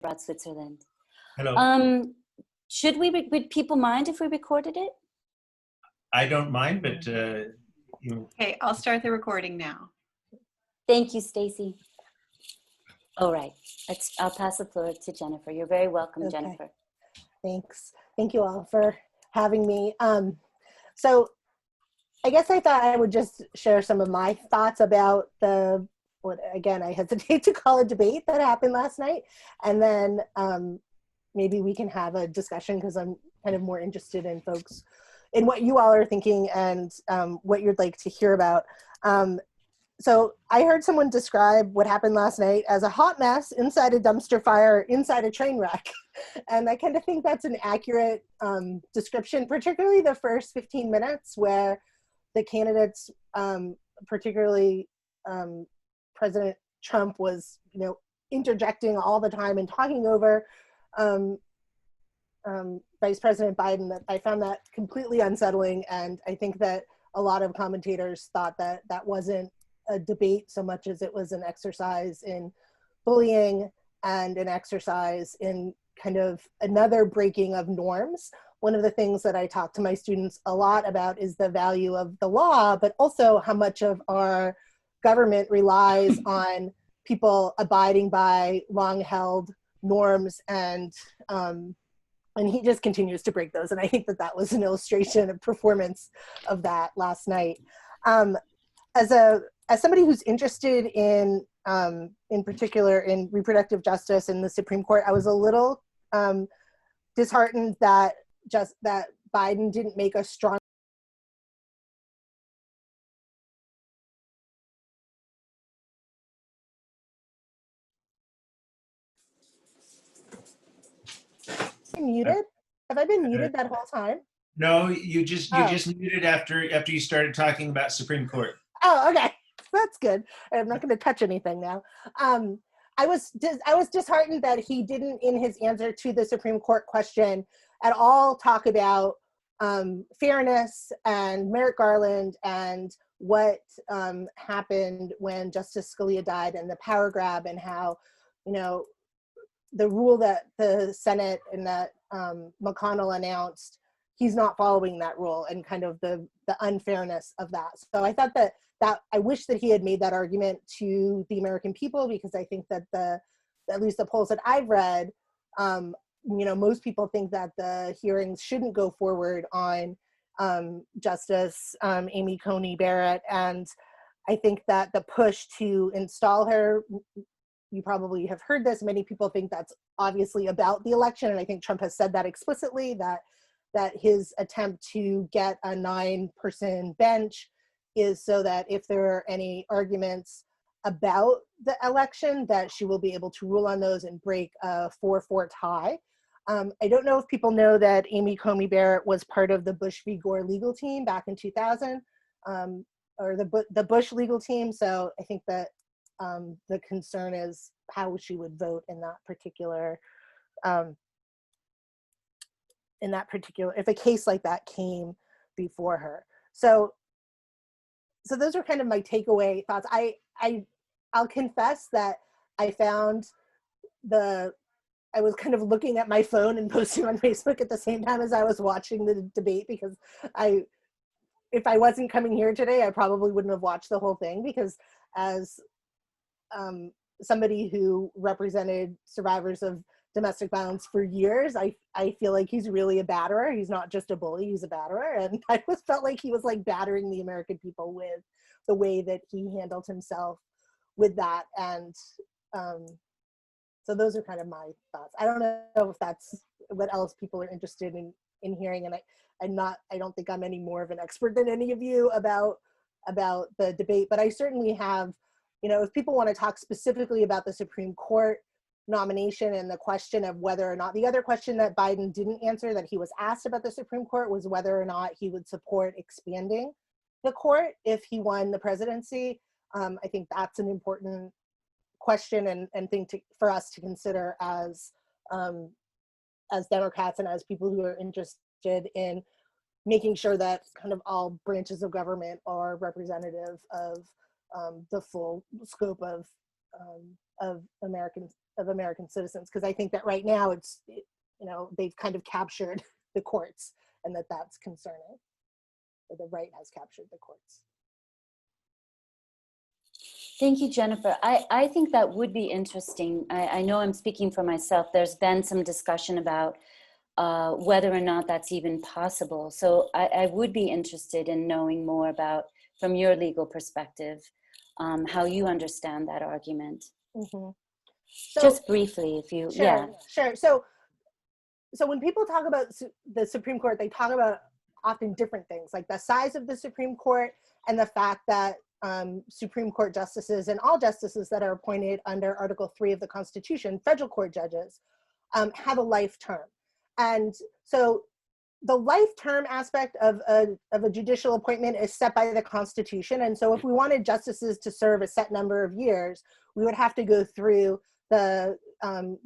brought Switzerland. Hello. Would people mind if we recorded it? I don't mind, but Okay, I'll start the recording now. Thank you, Stacy. All right, I'll pass the floor to Jennifer. You're very welcome, Okay. Jennifer. Thanks. Thank you all for having me. So I guess I thought I would just share some of my thoughts about what again, I hesitate to call a debate that happened last night. And then maybe we can have a discussion because I'm kind of more interested in what you all are thinking and what you'd like to hear about. So I heard someone describe what happened last night as a hot mess inside a dumpster fire, inside a train wreck. And I kind of think that's an accurate description, particularly the first 15 minutes where the candidates, particularly President Trump, was, interjecting all the time and talking over Vice President Biden. That I found that completely unsettling. And I think that a lot of commentators thought that that wasn't a debate so much as it was an exercise in bullying and an exercise in kind of another breaking of norms. One of the things that I talk to my students a lot about is the value of the law, but also how much of our government relies on people abiding by long-held norms, and he just continues to break those. And I think that that was an illustration of performance of that last night. As somebody who's interested in particular in reproductive justice in the Supreme Court, I was a little disheartened that Biden didn't make a strong muted. Have I been muted that whole time? no, you just muted after you started talking about Supreme Court. Oh, okay, that's good. I'm not going to touch anything now. I was disheartened that he didn't, in his answer to the Supreme Court question, at all talk about fairness and Merrick Garland and what happened when Justice Scalia died and the power grab, and how, the rule that the Senate and that McConnell announced, he's not following that rule, and kind of the unfairness of that. So I thought that I wish that he had made that argument to the American people, because I think that at least the polls that I've read, most people think that the hearings shouldn't go forward on Justice Amy Coney Barrett. And I think that the push to install her, you probably have heard this, many people think that's obviously about the election. And I think Trump has said that explicitly, that his attempt to get a 9-person bench is so that if there are any arguments about the election, that she will be able to rule on those and break a 4-4 tie. I don't know if people know that Amy Coney Barrett was part of the Bush v. Gore legal team back in 2000, or the Bush legal team. So I think that the concern is how she would vote in that particular, if a case like that came before her. So those are kind of my takeaway thoughts. I'll confess that I found I was kind of looking at my phone and posting on Facebook at the same time as I was watching the debate, because if I wasn't coming here today, I probably wouldn't have watched the whole thing, because as somebody who represented survivors of domestic violence for years, I feel like he's really a batterer. He's not just a bully, he's a batterer. And I felt like he was like battering the American people with the way that he handled himself with that. And so those are kind of my thoughts. I don't know if that's what else people are interested in hearing. And I don't think I'm any more of an expert than any of you about the debate, but I certainly have, if people want to talk specifically about the Supreme Court nomination and the question of whether or not, the other question that Biden didn't answer that he was asked about the Supreme Court was whether or not he would support expanding the court if he won the presidency. I think that's an important question and thing for us to consider as Democrats and as people who are interested in making sure that kind of all branches of government are representative of the full scope of of American citizens, because I think that right now they've kind of captured the courts, and that's concerning. Or the right has captured the courts. Thank you, Jennifer. I think that would be interesting. I know I'm speaking for myself. There's been some discussion about whether or not that's even possible. So I would be interested in knowing more about, from your legal perspective, how you understand that argument. Mm-hmm. So, just briefly, if you, sure, yeah. Sure. So when people talk about the Supreme Court, they talk about often different things, like the size of the Supreme Court and the fact that Supreme Court justices and all justices that are appointed under Article 3 of the Constitution, federal court judges, have a life term. And so the life term aspect of a judicial appointment is set by the Constitution. And so if we wanted justices to serve a set number of years, we would have to go through the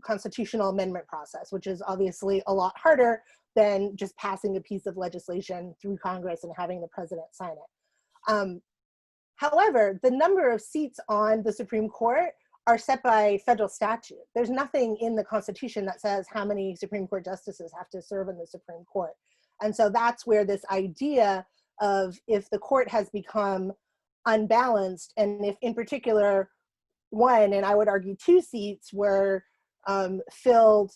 constitutional amendment process, which is obviously a lot harder than just passing a piece of legislation through Congress and having the president sign it. However, the number of seats on the Supreme Court are set by federal statute. There's nothing in the Constitution that says how many Supreme Court justices have to serve in the Supreme Court. And so that's where this idea of, if the court has become unbalanced, and if in particular one, and I would argue 2 seats were filled,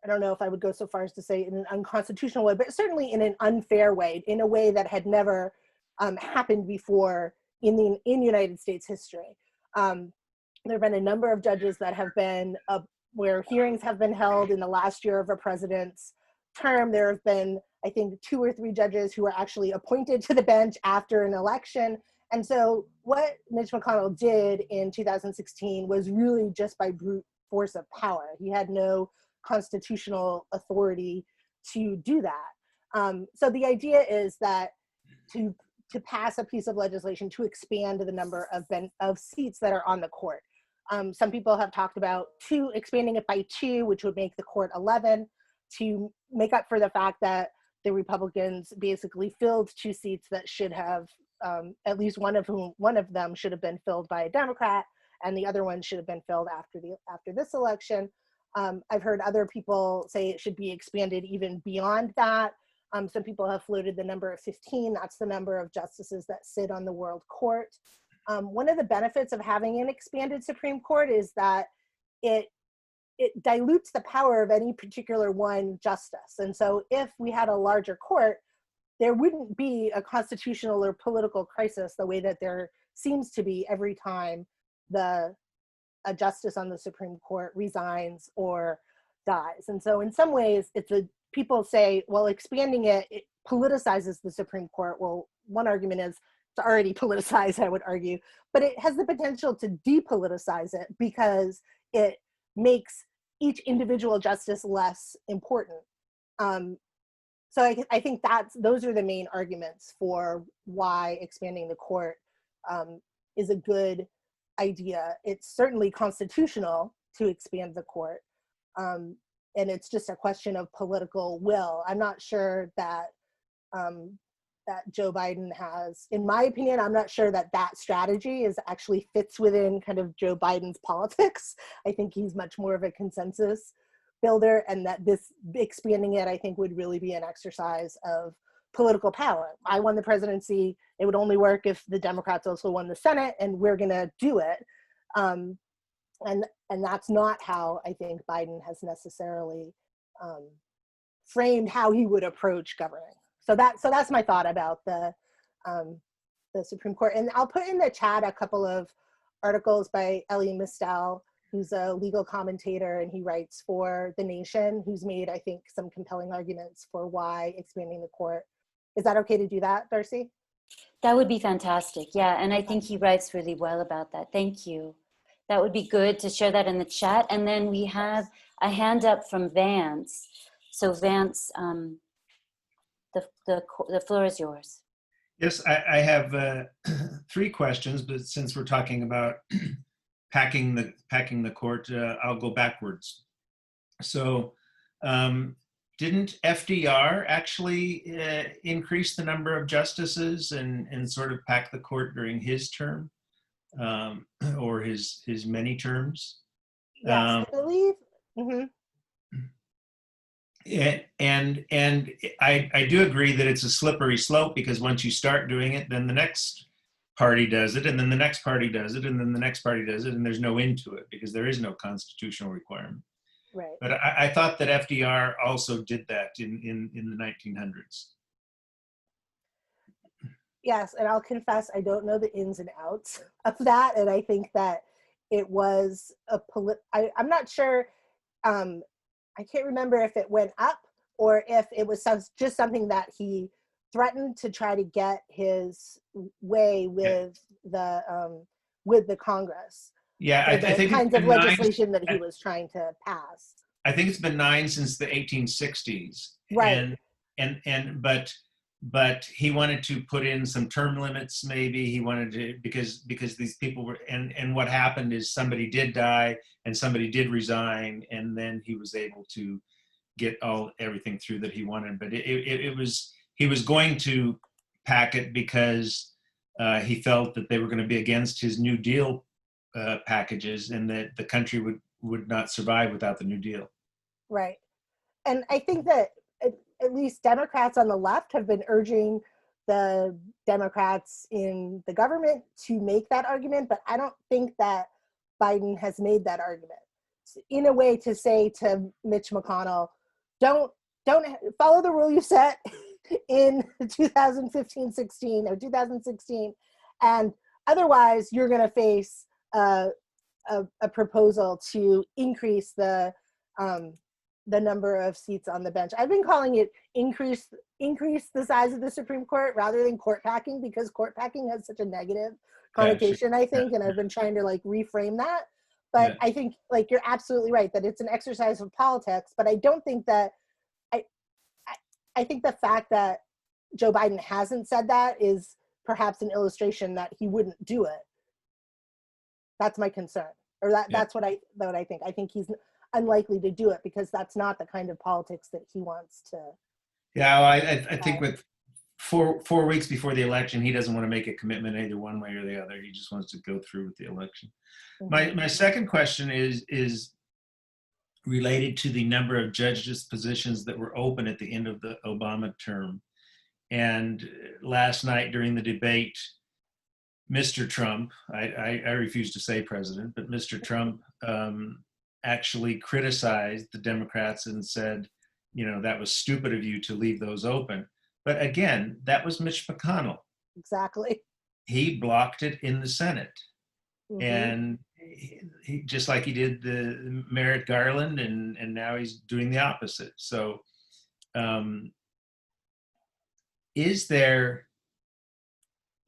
I don't know if I would go so far as to say in an unconstitutional way, but certainly in an unfair way, in a way that had never happened before in United States history. There have been a number of judges that have been, where hearings have been held in the last year of a president's term. There have been, I think, 2 or 3 judges who were actually appointed to the bench after an election. And so what Mitch McConnell did in 2016 was really just by brute force of power. He had no constitutional authority to do that. So the idea is that to pass a piece of legislation to expand the number of seats that are on the court. Some people have talked about expanding it by 2, which would make the court 11, to make up for the fact that the Republicans basically filled 2 seats that should have, at least one of them should have been filled by a Democrat, and the other one should have been filled after this election. I've heard other people say it should be expanded even beyond that. Some people have floated the number of 15. That's the number of justices that sit on the World Court. One of the benefits of having an expanded Supreme Court is that it dilutes the power of any particular one justice. And so if we had a larger court, there wouldn't be a constitutional or political crisis the way that there seems to be every time a justice on the Supreme Court resigns or dies. And so in some ways, people say, well, expanding it politicizes the Supreme Court. Well, one argument is it's already politicized, I would argue, but it has the potential to depoliticize it because it makes each individual justice less important. So I think those are the main arguments for why expanding the court is a good idea. It's certainly constitutional to expand the court, and it's just a question of political will. I'm not sure that that Joe Biden has, in my opinion, I'm not sure that strategy actually fits within kind of Joe Biden's politics. I think he's much more of a consensus builder, and that this expanding it, I think, would really be an exercise of political power. I won the presidency. It would only work if the Democrats also won the Senate, and we're going to do it. And that's not how I think Biden has necessarily framed how he would approach governing. So that's my thought about the Supreme Court. And I'll put in the chat a couple of articles by Elie Mystal, who's a legal commentator, and he writes for The Nation, who's made, I think, some compelling arguments for why expanding the court. Is that okay to do that, Darcy? That would be fantastic. Yeah, and I think he writes really well about that. Thank you. That would be good to share that in the chat. And then we have a hand up from Vance. So Vance, the floor is yours. Yes, I have 3 questions, but since we're talking about packing the court, I'll go backwards. So didn't FDR actually increase the number of justices and sort of pack the court during his term? or his many terms. Yes, I believe. Mhm. And I do agree that it's a slippery slope, because once you start doing it, then the next party does it, and then the next party does it, and then the next party does it, and there's no end to it because there is no constitutional requirement. Right. But I thought that FDR also did that in the 1900s. Yes, and I'll confess I don't know the ins and outs of that, and I think that it was I'm not sure. I can't remember if it went up or if it was just something that he threatened to try to get his way with the Congress. Yeah, For I the think it's kinds of been nine. legislation that he was trying to pass. I think it's been 9 since the 1860s. Right. But he wanted to put in some term limits. Maybe he wanted to, because these people were, and what happened is somebody did die and somebody did resign, and then he was able to get everything through that he wanted. But he was going to pack it because he felt that they were going to be against his New Deal packages, and that the country would not survive without the New Deal. Right. And I think that at least Democrats on the left have been urging the Democrats in the government to make that argument, but I don't think that Biden has made that argument in a way to say to Mitch McConnell, don't follow the rule you set in 2015-16 or 2016, and otherwise you're going to face a proposal to increase the number of seats on the bench. I've been calling it increase the size of the Supreme Court rather than court packing, because court packing has such a negative connotation, I think, and I've been trying to reframe that. But I think you're absolutely right that it's an exercise of politics, but I don't think that I think the fact that Joe Biden hasn't said that is perhaps an illustration that he wouldn't do it. That's my concern, or that's what I think. I think he's unlikely to do it because that's not the kind of politics that he wants to. Yeah, well, I think with 4 weeks before the election, he doesn't want to make a commitment either one way or the other. He just wants to go through with the election. Mm-hmm. My second question is related to the number of judges' positions that were open at the end of the Obama term. And last night during the debate, Mr. Trump, I refuse to say president, but Mr. Trump actually criticized the Democrats and said, that was stupid of you to leave those open. But again, that was Mitch McConnell. Exactly. He blocked it in the Senate. Mm-hmm. And he just like he did the Merrick Garland, and now he's doing the opposite. So is there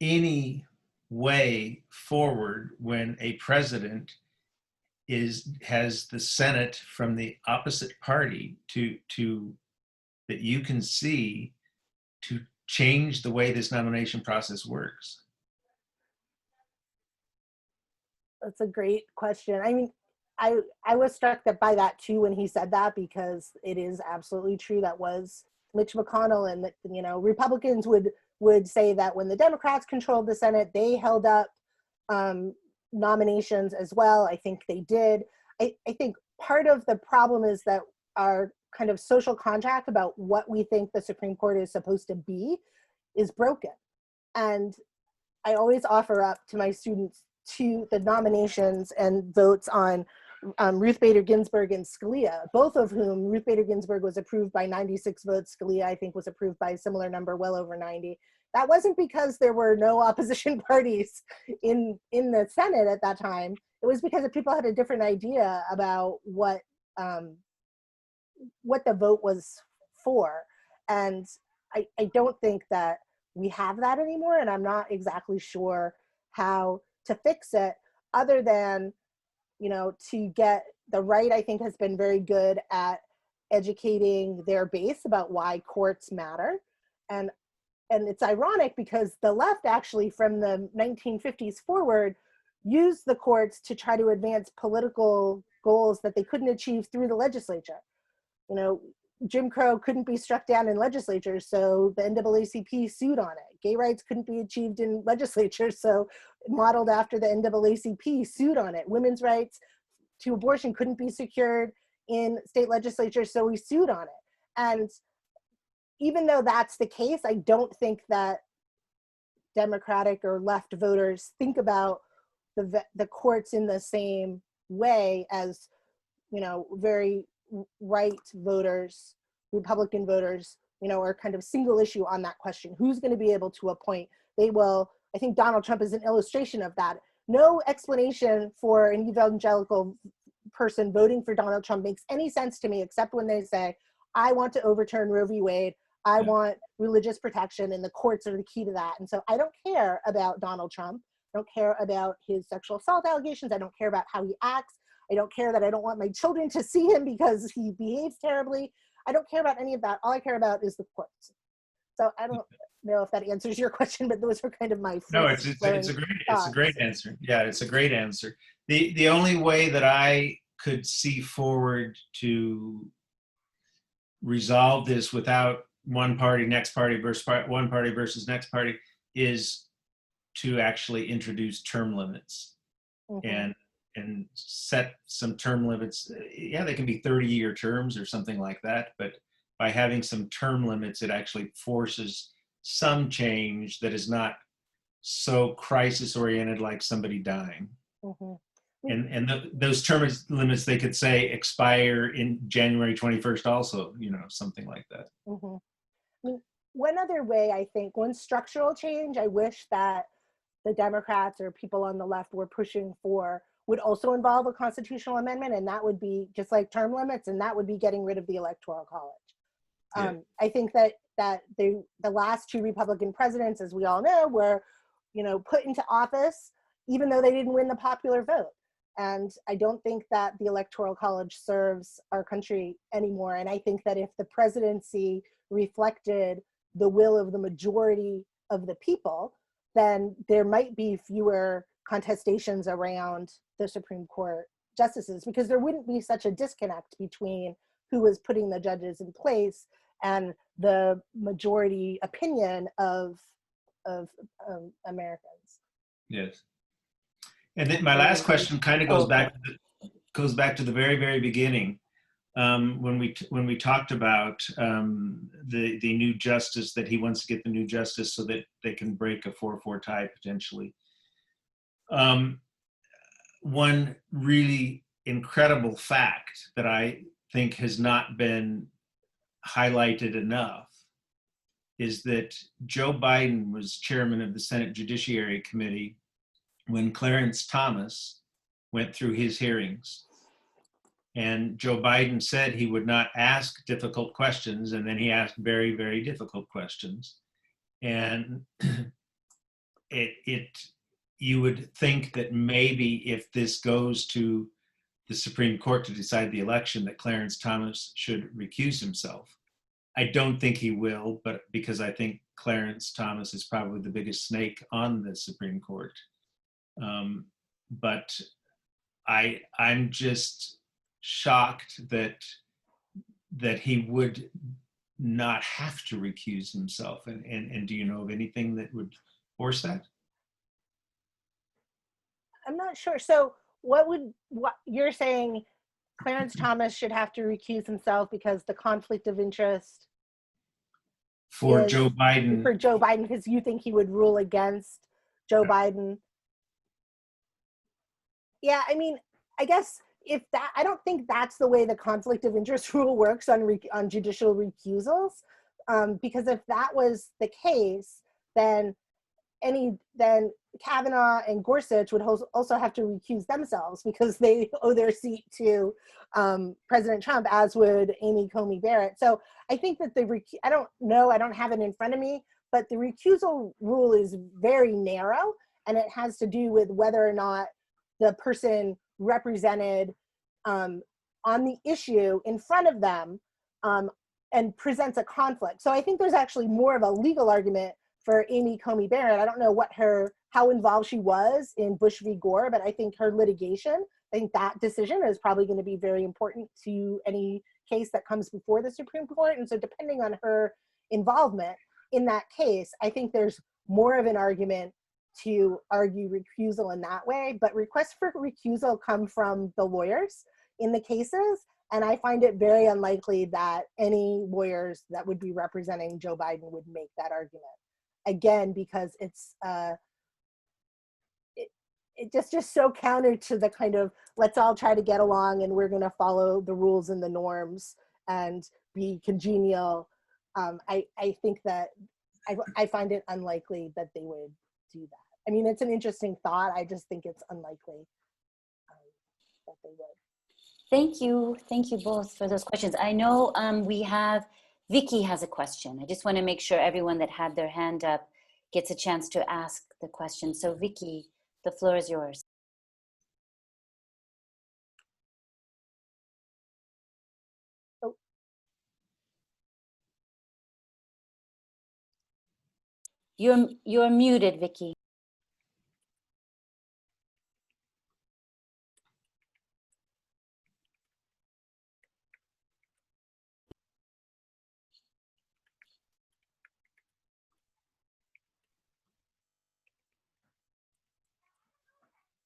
any way forward when a president has the Senate from the opposite party to that you can see to change the way this nomination process works? That's a great question. I mean, I was struck by that too when he said that, because it is absolutely true. That was Mitch McConnell, and that, Republicans would say that when the Democrats controlled the Senate, they held up nominations as well. I think they did. I think part of the problem is that our kind of social contract about what we think the Supreme Court is supposed to be is broken. And I always offer up to my students the nominations and votes on Ruth Bader Ginsburg and Scalia, both of whom Ruth Bader Ginsburg was approved by 96 votes. Scalia, I think, was approved by a similar number, well over 90. That wasn't because there were no opposition parties in the Senate at that time. It was because people had a different idea about what the vote was for. And I don't think that we have that anymore, and I'm not exactly sure how to fix it, other than, to get the right, I think, has been very good at educating their base about why courts matter. And it's ironic because the left actually from the 1950s forward used the courts to try to advance political goals that they couldn't achieve through the legislature. Jim Crow couldn't be struck down in legislatures, so the NAACP sued on it. Gay rights couldn't be achieved in legislatures, so modeled after the NAACP sued on it. Women's rights to abortion couldn't be secured in state legislatures, so we sued on it. And even though that's the case, I don't think that Democratic or left voters think about the courts in the same way as, you know, very right voters, Republican voters, you know, are kind of single issue on that question. Who's going to be able to appoint? They will, I think Donald Trump is an illustration of that. No explanation for an evangelical person voting for Donald Trump makes any sense to me, except when they say, I want to overturn Roe v. Wade. I want religious protection, and the courts are the key to that. And so I don't care about Donald Trump. I don't care about his sexual assault allegations. I don't care about how he acts. I don't care that I don't want my children to see him because he behaves terribly. I don't care about any of that. All I care about is the courts. So I don't know if that answers your question, but those were kind of my No, it's a great answer. Yeah, it's a great answer. The only way that I could see forward to resolve this without one party, next party versus one party versus next party is to actually introduce term limits and set some term limits. Yeah, they can be 30-year terms or something like that, but by having some term limits, it actually forces some change that is not so crisis oriented like somebody dying. Those term limits, they could say expire in January 21st also, you know, something like that. I mean, one other way, I think, one structural change I wish that the Democrats or people on the left were pushing for would also involve a constitutional amendment, and that would be just like term limits, and that would be getting rid of the Electoral College. I think that the last two Republican presidents, as we all know, were, you know, put into office even though they didn't win the popular vote. And I don't think that the Electoral College serves our country anymore. And I think that if the presidency reflected the will of the majority of the people, then there might be fewer contestations around the Supreme Court justices, because there wouldn't be such a disconnect between who was putting the judges in place and the majority opinion of Americans. Yes. And then my last question kind of goes back to the very, very beginning. When we talked about the new justice, that he wants to get the new justice so that they can break a 4-4 tie potentially. One really incredible fact that I think has not been highlighted enough is that Joe Biden was chairman of the Senate Judiciary Committee when Clarence Thomas went through his hearings. And Joe Biden said he would not ask difficult questions, and then he asked very, very difficult questions. And you would think that maybe if this goes to the Supreme Court to decide the election, that Clarence Thomas should recuse himself. I don't think he will, but because I think Clarence Thomas is probably the biggest snake on the Supreme Court. But I'm just shocked that he would not have to recuse himself. And do you know of anything that would force that? I'm not sure. So what you're saying, Clarence Thomas should have to recuse himself because the conflict of interest for Joe Biden, because you think he would rule against Joe Biden. Yeah, I mean, I guess I don't think that's the way the conflict of interest rule works on judicial recusals, because if that was the case, then Kavanaugh and Gorsuch would also have to recuse themselves because they owe their seat to President Trump, as would Amy Coney Barrett. So I think that I don't know, I don't have it in front of me, but the recusal rule is very narrow, and it has to do with whether or not the person represented on the issue in front of them and presents a conflict. So I think there's actually more of a legal argument for Amy Coney Barrett. I don't know how involved she was in Bush v. Gore, but I think her litigation, I think that decision is probably going to be very important to any case that comes before the Supreme Court. And so depending on her involvement in that case, I think there's more of an argument to argue recusal in that way. But requests for recusal come from the lawyers in the cases. And I find it very unlikely that any lawyers that would be representing Joe Biden would make that argument. Again, because it's just so counter to the kind of let's all try to get along and we're going to follow the rules and the norms and be congenial. I think that I find it unlikely that they would do that. I mean, it's an interesting thought. I just think it's unlikely that they would. Thank you both for those questions. I know Vicky has a question. I just want to make sure everyone that had their hand up gets a chance to ask the question. So Vicky, the floor is yours. Oh. You're muted, Vicky.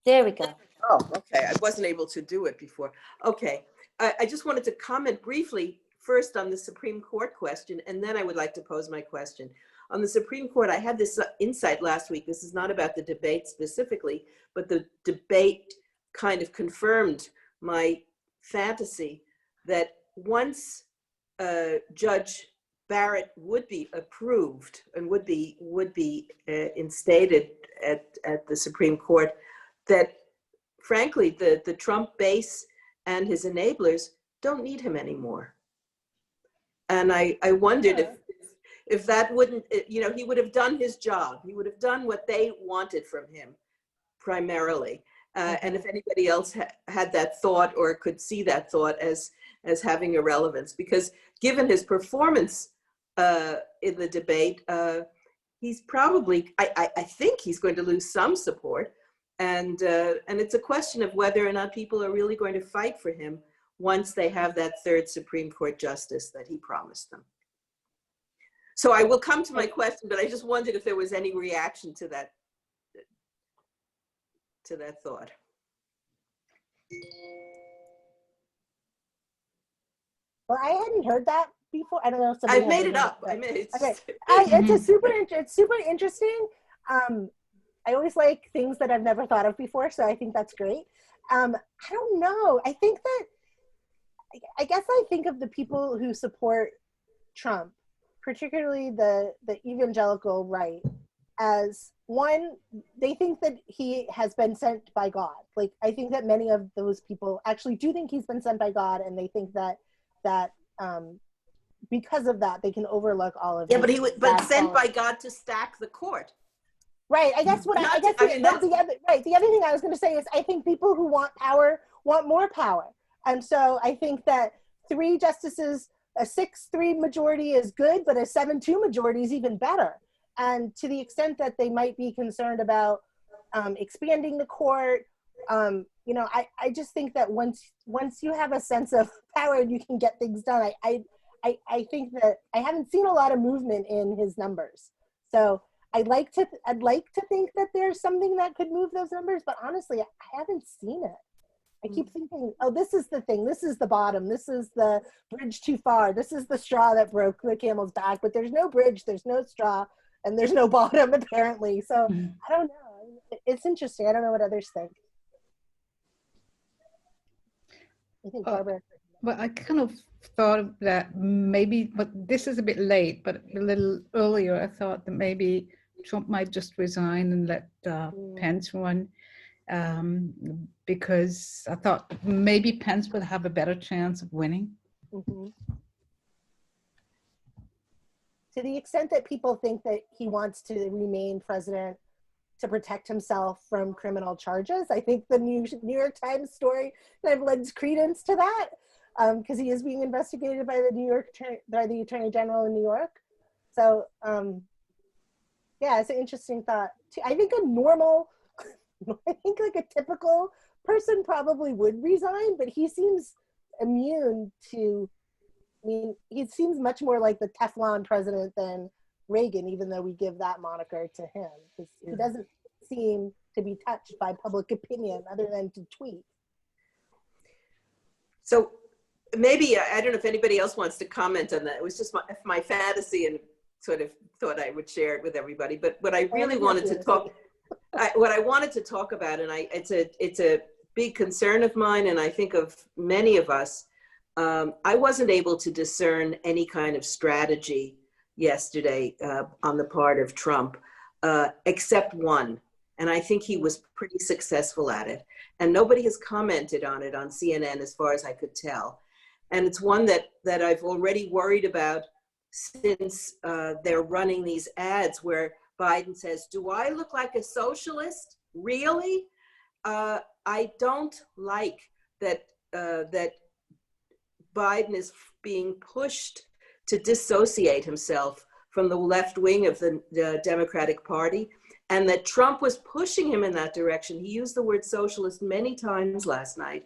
There we go. Oh, okay. I wasn't able to do it before. Okay. I just wanted to comment briefly first on the Supreme Court question, and then I would like to pose my question. On the Supreme Court, I had this insight last week. This is not about the debate specifically, but the debate kind of confirmed my fantasy that once Judge Barrett would be approved and would be instated at the Supreme Court, that frankly, the Trump base and his enablers don't need him anymore. And I wondered if that wouldn't, he would have done his job. He would have done what they wanted from him primarily. And if anybody else had that thought or could see that thought as having a relevance, because given his performance in the debate, he's probably, I think he's going to lose some support. And it's a question of whether or not people are really going to fight for him once they have that third Supreme Court justice that he promised them. So I will come to my question, but I just wondered if there was any reaction to that thought. Well, I hadn't heard that before. I don't know if I've made it up. I mean, it's okay. It's super interesting. I always like things that I've never thought of before, so I think that's great. I don't know. I think that, I guess I think of the people who support Trump, particularly the evangelical right, as one, they think that he has been sent by God. Like, I think that many of those people actually do think he's been sent by God, and they think that because of that, they can overlook all of it. Yeah, but sent by God to stack the court. Right. I guess the other thing I was going to say is I think people who want power want more power. And so I think that 3 justices, a 6-3 majority is good, but a 7-2 majority is even better. And to the extent that they might be concerned about expanding the court, I just think that once you have a sense of power and you can get things done, I think that I haven't seen a lot of movement in his numbers. So I'd like to think that there's something that could move those numbers, but honestly, I haven't seen it. I keep thinking, oh, this is the thing, this is the bottom, this is the bridge too far, this is the straw that broke the camel's back, but there's no bridge, there's no straw, and there's no bottom apparently. So I don't know. It's interesting. I don't know what others think. I think Barbara. Well, I kind of thought that maybe, but this is a bit late, but a little earlier, I thought that maybe Trump might just resign and let Pence run, because I thought maybe Pence would have a better chance of winning. Mm-hmm. To the extent that people think that he wants to remain president to protect himself from criminal charges, I think the New York Times story kind of lends credence to that, because he is being investigated by the Attorney General in New York. So yeah, it's an interesting thought. I think like a typical person probably would resign, but he seems immune to I mean, he seems much more like the Teflon president than Reagan, even though we give that moniker to him. He doesn't seem to be touched by public opinion other than to tweet. So maybe, I don't know if anybody else wants to comment on that. It was just my fantasy, and sort of thought I would share it with everybody. But what I really wanted to talk, what I wanted to talk about, and it's a big concern of mine, and I think of many of us. I wasn't able to discern any kind of strategy yesterday on the part of Trump, except one. And I think he was pretty successful at it. And nobody has commented on it on CNN as far as I could tell. And it's one that I've already worried about since they're running these ads where Biden says, "Do I look like a socialist? Really?" I don't like that that Biden is being pushed to dissociate himself from the left wing of the Democratic Party, and that Trump was pushing him in that direction. He used the word socialist many times last night,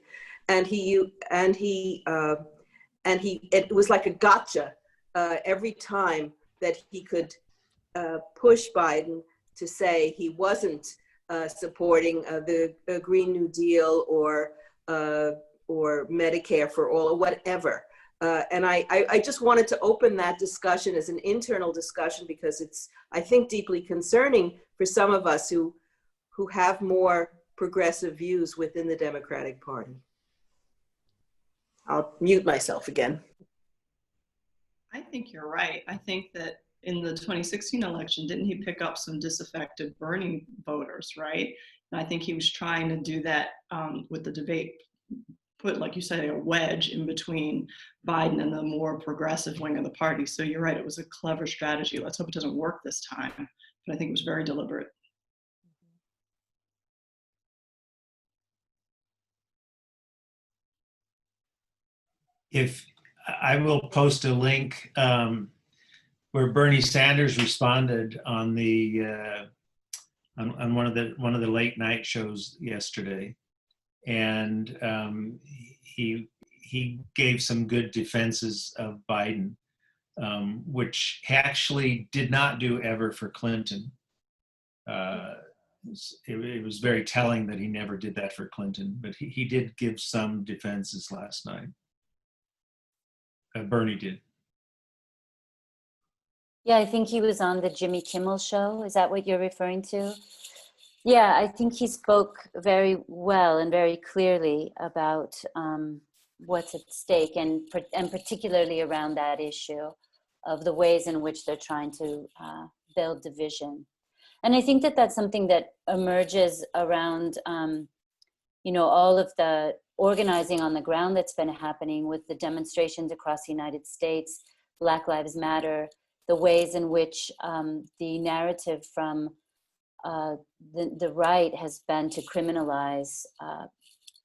and it was like a gotcha every time that he could push Biden to say he wasn't supporting the Green New Deal or Medicare for all or whatever. And I just wanted to open that discussion as an internal discussion because it's, I think, deeply concerning for some of us who have more progressive views within the Democratic Party. I'll mute myself again. I think you're right. I think that in the 2016 election, didn't he pick up some disaffected Bernie voters, right? And I think he was trying to do that with the debate, put, like you said, a wedge in between Biden and the more progressive wing of the party. So you're right, it was a clever strategy. Let's hope it doesn't work this time. But I think it was very deliberate. If I will post a link where Bernie Sanders responded on the on one of the late night shows yesterday, and he gave some good defenses of Biden, which he actually did not do ever for Clinton. It was very telling that he never did that for Clinton, but he did give some defenses last night. Bernie did. Yeah, I think he was on the Jimmy Kimmel show. Is that what you're referring to? Yeah, I think he spoke very well and very clearly about what's at stake, and particularly around that issue of the ways in which they're trying to build division. And I think that that's something that emerges around, all of the organizing on the ground that's been happening with the demonstrations across the United States, Black Lives Matter, the ways in which the narrative from the right has been to criminalize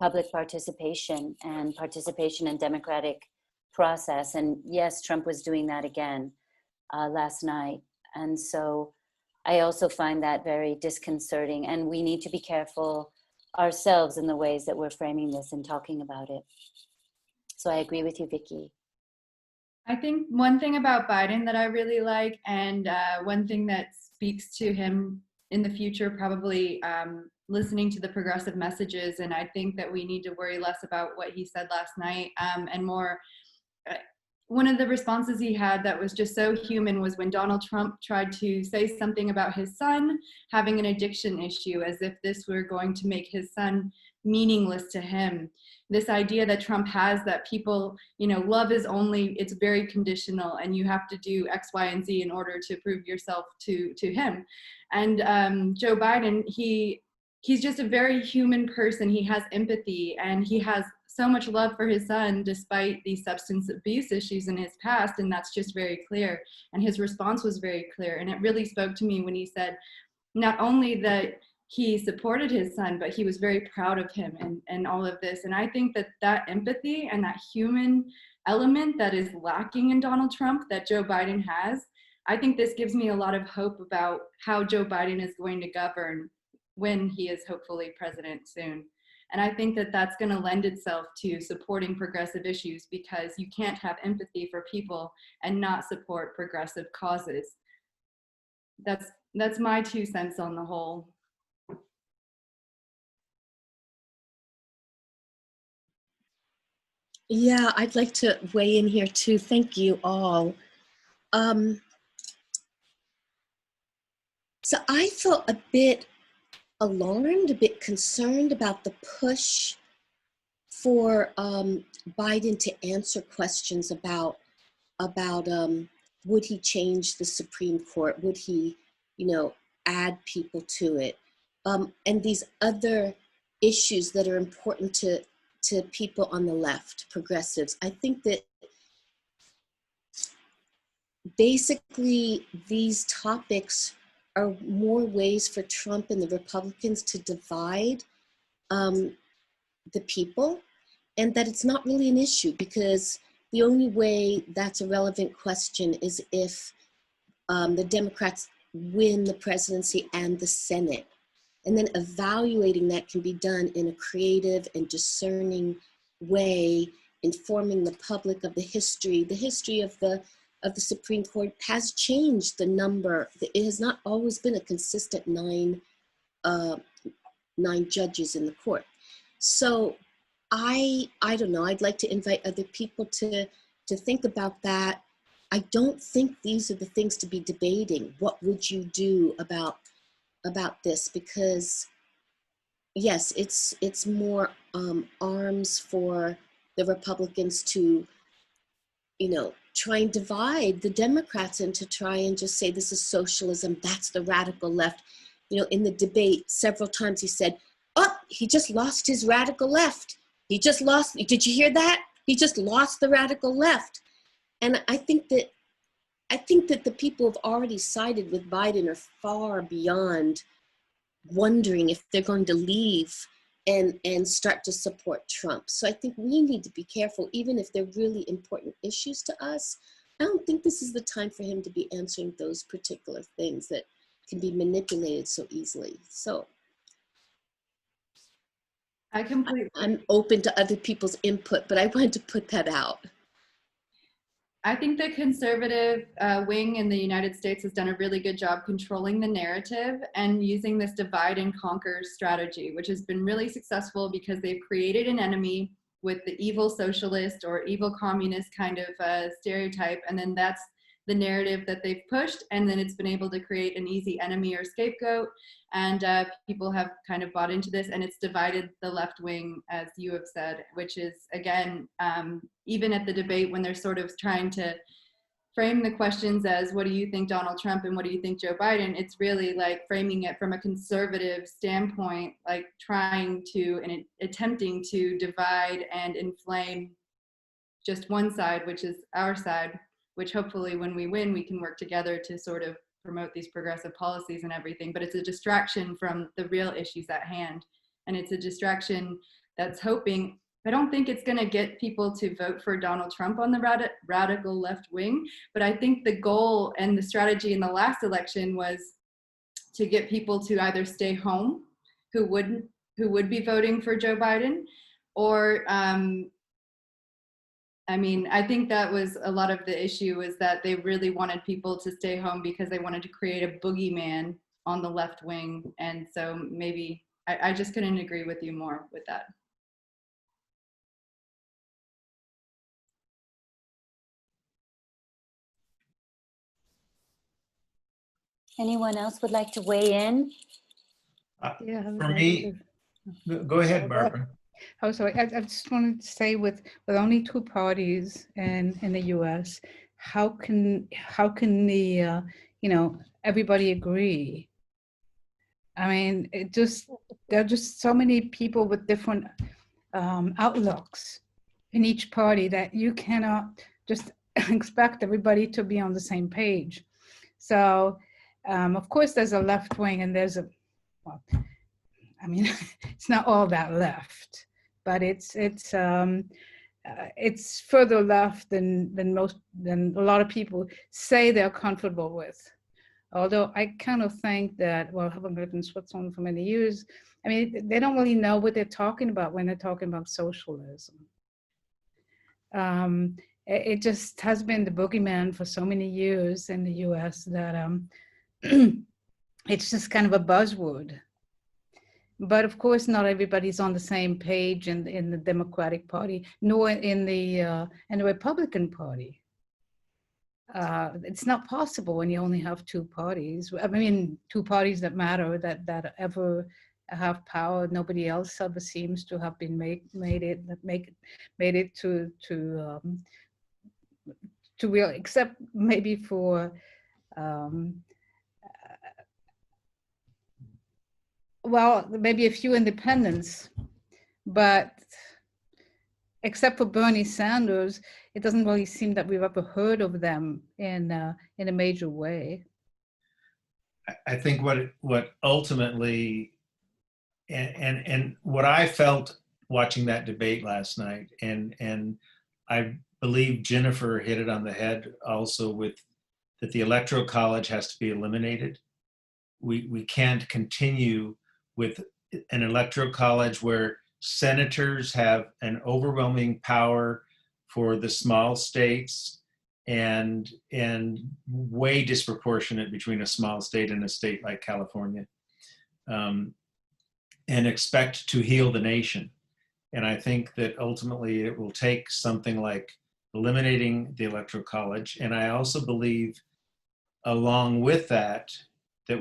public participation and participation in democratic process. And yes, Trump was doing that again last night. And so I also find that very disconcerting, and we need to be careful ourselves in the ways that we're framing this and talking about it. So I agree with you, Vicky. I think one thing about Biden that I really like, and one thing that speaks to him in the future, probably listening to the progressive messages. And I think that we need to worry less about what he said last night and more. One of the responses he had that was just so human was when Donald Trump tried to say something about his son having an addiction issue, as if this were going to make his son meaningless to him. This idea that Trump has that people, love is only, it's very conditional, and you have to do X, Y, and Z in order to prove yourself to him. And Joe Biden, he's just a very human person. He has empathy, and he has so much love for his son despite the substance abuse issues in his past, and that's just very clear. And his response was very clear, and it really spoke to me when he said not only that he supported his son, but he was very proud of him and all of this. And I think that empathy and that human element that is lacking in Donald Trump that Joe Biden has, I think this gives me a lot of hope about how Joe Biden is going to govern when he is hopefully president soon. And I think that that's going to lend itself to supporting progressive issues, because you can't have empathy for people and not support progressive causes. That's my 2 cents on the whole. Yeah, I'd like to weigh in here too. Thank you all. So I felt a bit alarmed, a bit concerned about the push for Biden to answer questions about would he change the Supreme Court? Would he, add people to it? And these other issues that are important to people on the left, progressives. I think that basically these topics are more ways for Trump and the Republicans to divide the people, and that it's not really an issue, because the only way that's a relevant question is if the Democrats win the presidency and the Senate. And then evaluating that can be done in a creative and discerning way, informing the public of the history. The history of the Supreme Court has changed the number. It has not always been a consistent nine judges in the court. So I don't know, I'd like to invite other people to think about that. I don't think these are the things to be debating. What would you do about this? Because yes, it's more arms for the Republicans to, try and divide the Democrats and to try and just say this is socialism, that's the radical left. In the debate, several times he said, oh, he just lost his radical left. He just lost, did you hear that? He just lost the radical left. And I think that the people who have already sided with Biden are far beyond wondering if they're going to leave and start to support Trump. So I think we need to be careful, even if they're really important issues to us. I don't think this is the time for him to be answering those particular things that can be manipulated so easily. So I'm open to other people's input, but I wanted to put that out. I think the conservative wing in the United States has done a really good job controlling the narrative and using this divide and conquer strategy, which has been really successful because they've created an enemy with the evil socialist or evil communist kind of stereotype. And then that's the narrative that they've pushed. And then it's been able to create an easy enemy or scapegoat. And people have kind of bought into this, and it's divided the left wing, as you have said, which is, again, even at the debate when they're sort of trying to frame the questions as, what do you think Donald Trump and what do you think Joe Biden? It's really like framing it from a conservative standpoint, like trying to and attempting to divide and inflame just one side, which is our side, which hopefully when we win, we can work together to sort of promote these progressive policies and everything. But it's a distraction from the real issues at hand. And it's a distraction that's hoping, I don't think it's going to get people to vote for Donald Trump on the radical left wing. But I think the goal and the strategy in the last election was to get people to either stay home who would be voting for Joe Biden, or I think that was a lot of the issue, is that they really wanted people to stay home because they wanted to create a boogeyman on the left wing. And so maybe I just couldn't agree with you more with that. Anyone else would like to weigh in? Yeah. For me, go ahead, Barbara. Oh, sorry. I just wanted to say, with only two parties in the U.S., how can the everybody agree? I mean, there are just so many people with different outlooks in each party that you cannot just expect everybody to be on the same page. So, of course, there's a left wing, and there's it's not all that left, but it's further left than a lot of people say they're comfortable with. Although I kind of think that, having lived in Switzerland for many years, I mean, they don't really know what they're talking about when they're talking about socialism. It just has been the boogeyman for so many years in the US that it's just kind of a buzzword. But of course, not everybody's on the same page in the Democratic Party, nor in the Republican Party. It's not possible when you only have two parties. I mean, two parties that matter, that ever have power. Nobody else ever seems to have been made it to real, except maybe for well, maybe a few independents, but except for Bernie Sanders, it doesn't really seem that we've ever heard of them in a major way. I think what ultimately, and what I felt watching that debate last night, and I believe Jennifer hit it on the head also with that the Electoral College has to be eliminated. We can't continue with an Electoral College where senators have an overwhelming power for the small states and way disproportionate between a small state and a state like California, and expect to heal the nation. And I think that ultimately it will take something like eliminating the Electoral College. And I also believe along with that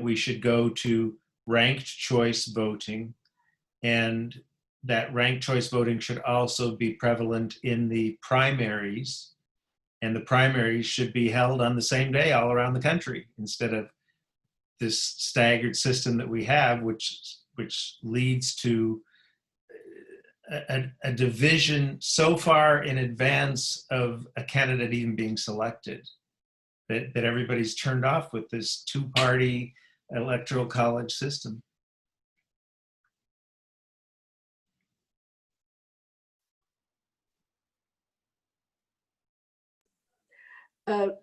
we should go to ranked choice voting, and that ranked choice voting should also be prevalent in the primaries, and the primaries should be held on the same day all around the country instead of this staggered system that we have, which leads to a division so far in advance of a candidate even being selected that everybody's turned off with this two-party Electoral College system.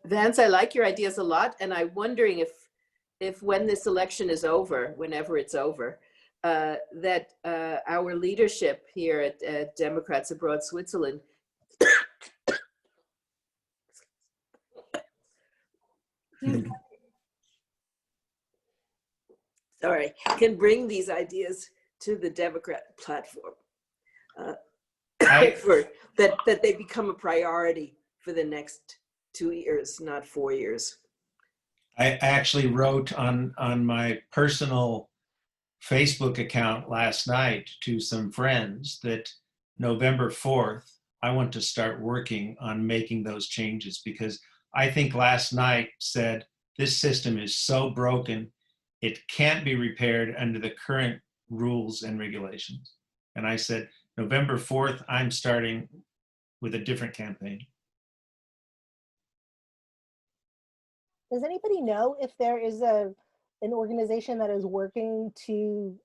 Vance, I like your ideas a lot, and I'm wondering if when this election is over, whenever it's over, that our leadership here at Democrats Abroad Switzerland can bring these ideas to the Democrat platform, that they become a priority for the next 2 years, not 4 years. I actually wrote on my personal Facebook account last night to some friends that November 4th, I want to start working on making those changes, because I think last night said this system is so broken, it can't be repaired under the current rules and regulations. And I said, November 4th, I'm starting with a different campaign. Does anybody know if there is an organization that is working to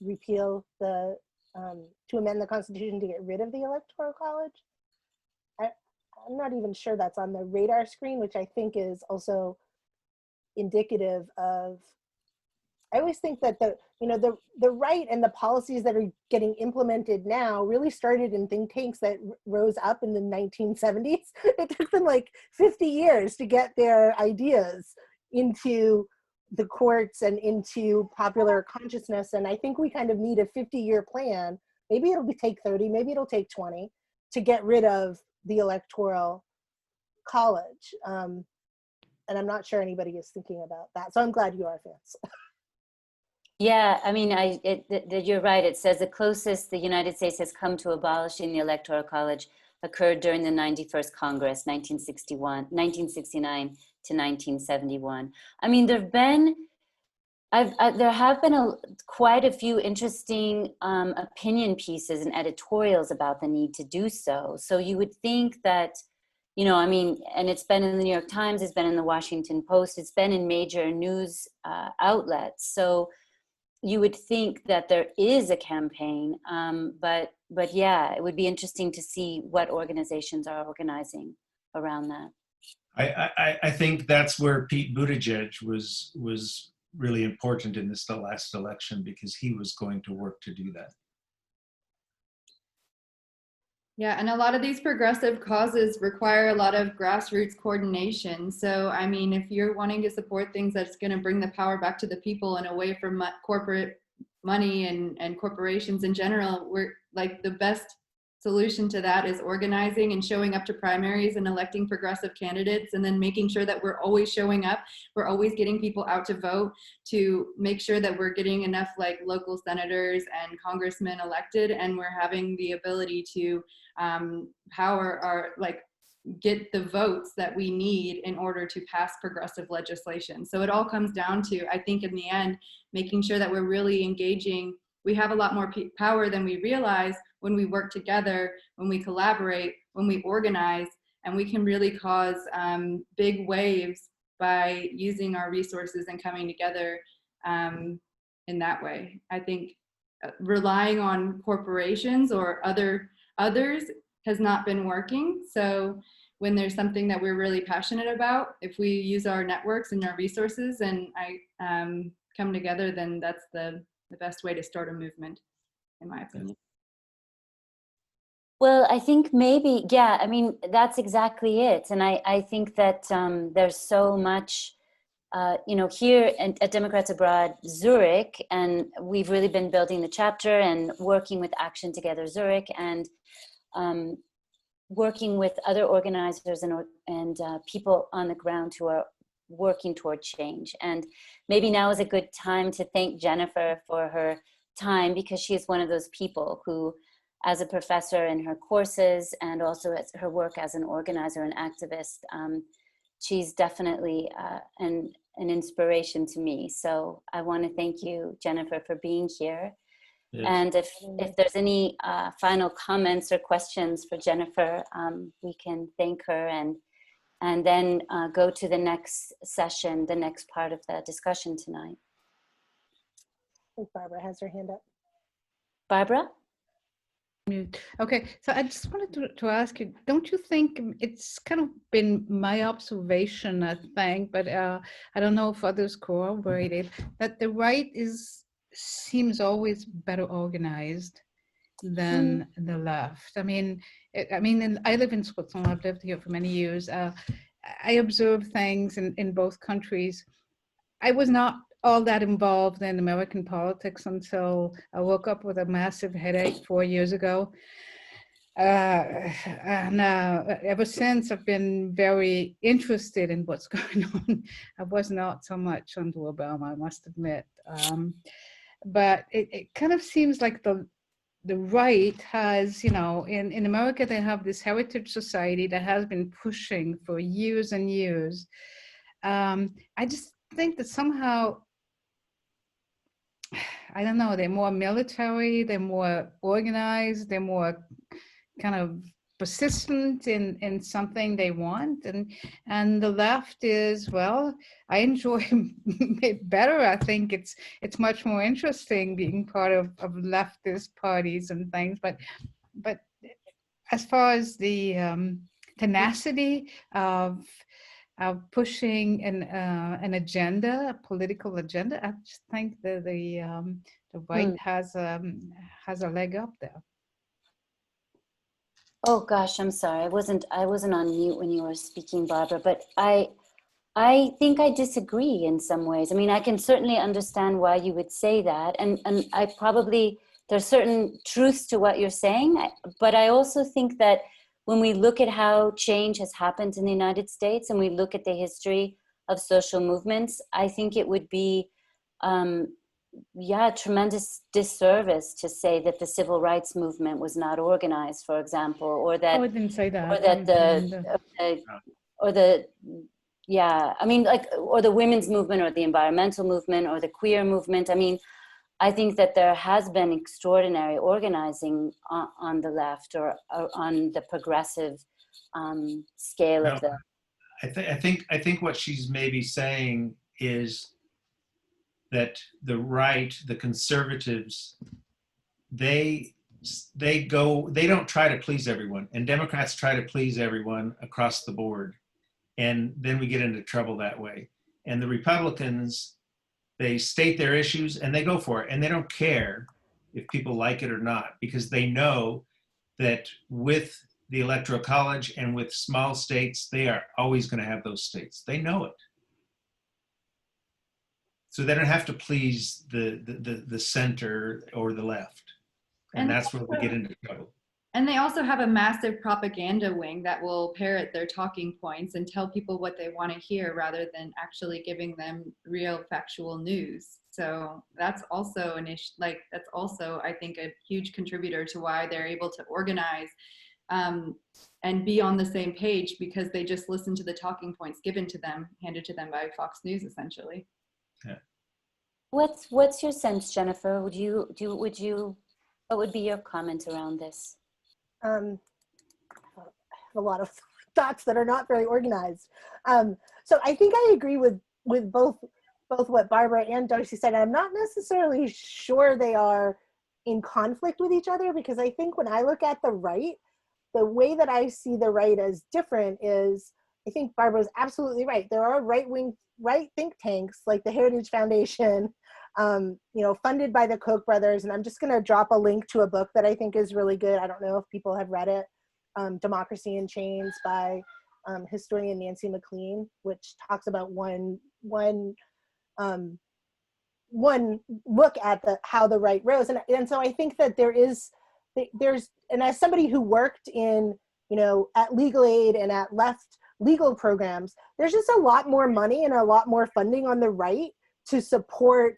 repeal the, to amend the Constitution to get rid of the Electoral College? I'm not even sure that's on the radar screen, which I think is also indicative of, I always think that the right and the policies that are getting implemented now really started in think tanks that rose up in the 1970s. It took them like 50 years to get their ideas into the courts and into popular consciousness. And I think we kind of need a 50-year plan. Maybe it'll take 30, maybe it'll take 20 to get rid of the Electoral College. And I'm not sure anybody is thinking about that. So I'm glad you are, Vance. Yeah, I mean, you're right. It says the closest the United States has come to abolishing the Electoral College occurred during the 91st Congress, 1969 to 1971. I mean, there have been quite a few interesting opinion pieces and editorials about the need to do so. So you would think that, I mean, and it's been in the New York Times, it's been in the Washington Post, it's been in major news outlets. So you would think that there is a campaign, but yeah, it would be interesting to see what organizations are organizing around that. I think that's where Pete Buttigieg was really important in this last election because he was going to work to do that. Yeah, and a lot of these progressive causes require a lot of grassroots coordination. So, I mean, if you're wanting to support things that's going to bring the power back to the people and away from corporate money and corporations in general, we're like the best solution to that is organizing and showing up to primaries and electing progressive candidates, and then making sure that we're always showing up. We're always getting people out to vote, to make sure that we're getting enough like local senators and congressmen elected, and we're having the ability to power our like get the votes that we need in order to pass progressive legislation. So it all comes down to, I think in the end, making sure that we're really engaging. We have a lot more power than we realize when we work together, when we collaborate, when we organize, and we can really cause big waves by using our resources and coming together in that way. I think relying on corporations or others has not been working. So when there's something that we're really passionate about, if we use our networks and our resources and come together, then that's the best way to start a movement, in my opinion. Well, I think maybe, yeah, I mean, that's exactly it. And I think that there's so much, here at Democrats Abroad Zurich, and we've really been building the chapter and working with Action Together Zurich, and working with other organizers and people on the ground who are working toward change. And maybe now is a good time to thank Jennifer for her time, because she is one of those people who, as a professor in her courses and also as her work as an organizer and activist, she's definitely an inspiration to me. So I want to thank you, Jennifer, for being here. Yes. And if there's any final comments or questions for Jennifer, we can thank her and then go to the next session, the next part of the discussion tonight. I think Barbara has her hand up. Barbara? Okay, so I just wanted to ask you, don't you think it's kind of been my observation, I think, but I don't know if others corroborate it, that the right seems always better organized than the left. I mean, I live in Switzerland. I've lived here for many years. I observe things in both countries. I was not all that involved in American politics until I woke up with a massive headache 4 years ago. And ever since, I've been very interested in what's going on. I was not so much under Obama, I must admit. But it kind of seems like the right has, in America, they have this heritage society that has been pushing for years and years. I just think that somehow, I don't know, they're more military, they're more organized, they're more kind of persistent in something they want, and the left is, well, I enjoy it better. I think it's much more interesting being part of leftist parties and things, but as far as the tenacity of pushing an agenda, a political agenda, I just think that the right has a leg up there. Oh gosh, I'm sorry. I wasn't on mute when you were speaking, Barbara, but I think I disagree in some ways. I mean, I can certainly understand why you would say that. And I probably, there's certain truths to what you're saying, but I also think that when we look at how change has happened in the United States and we look at the history of social movements, I think it would be, tremendous disservice to say that the civil rights movement was not organized, for example, or that. Oh, I didn't say that. Or that or the women's movement or the environmental movement or the queer movement. I mean, I think that there has been extraordinary organizing on the left or on the progressive scale of the. I think what she's maybe saying is that the right, the conservatives, they don't try to please everyone, and Democrats try to please everyone across the board, and then we get into trouble that way. And the Republicans They state their issues and they go for it. And they don't care if people like it or not, because they know that with the Electoral College and with small states, they are always going to have those states. They know it. So they don't have to please the center or the left. And that's where we get into trouble. And they also have a massive propaganda wing that will parrot their talking points and tell people what they want to hear rather than actually giving them real factual news. So that's also an issue, like that's also, I think, a huge contributor to why they're able to organize and be on the same page, because they just listen to the talking points given to them, handed to them by Fox News, essentially. Yeah. What's your sense, Jennifer? What would be your comment around this? I have a lot of thoughts that are not very organized. So I think I agree with both what Barbara and Darcy said. I'm not necessarily sure they are in conflict with each other, because I think when I look at the right, the way that I see the right as different is, I think Barbara's absolutely right. There are right think tanks like the Heritage Foundation, funded by the Koch brothers. And I'm just going to drop a link to a book that I think is really good. I don't know if people have read it, Democracy in Chains by historian Nancy McLean, which talks about one look at how the right rose. And so I think that there's, and as somebody who worked in, at Legal Aid and at left legal programs, there's just a lot more money and a lot more funding on the right to support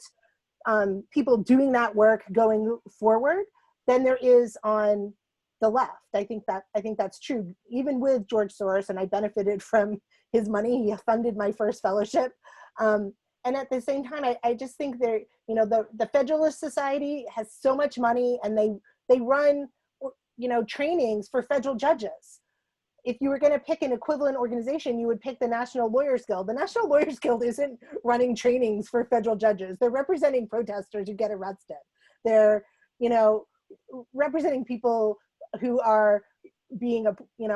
people doing that work going forward than there is on the left. I think that's true. Even with George Soros, and I benefited from his money. He funded my first fellowship. And at the same time, I just think the Federalist Society has so much money, and they run, trainings for federal judges. If you were going to pick an equivalent organization, you would pick the National Lawyers Guild. The National Lawyers Guild isn't running trainings for federal judges. They're representing protesters who get arrested. They're, representing people who are being,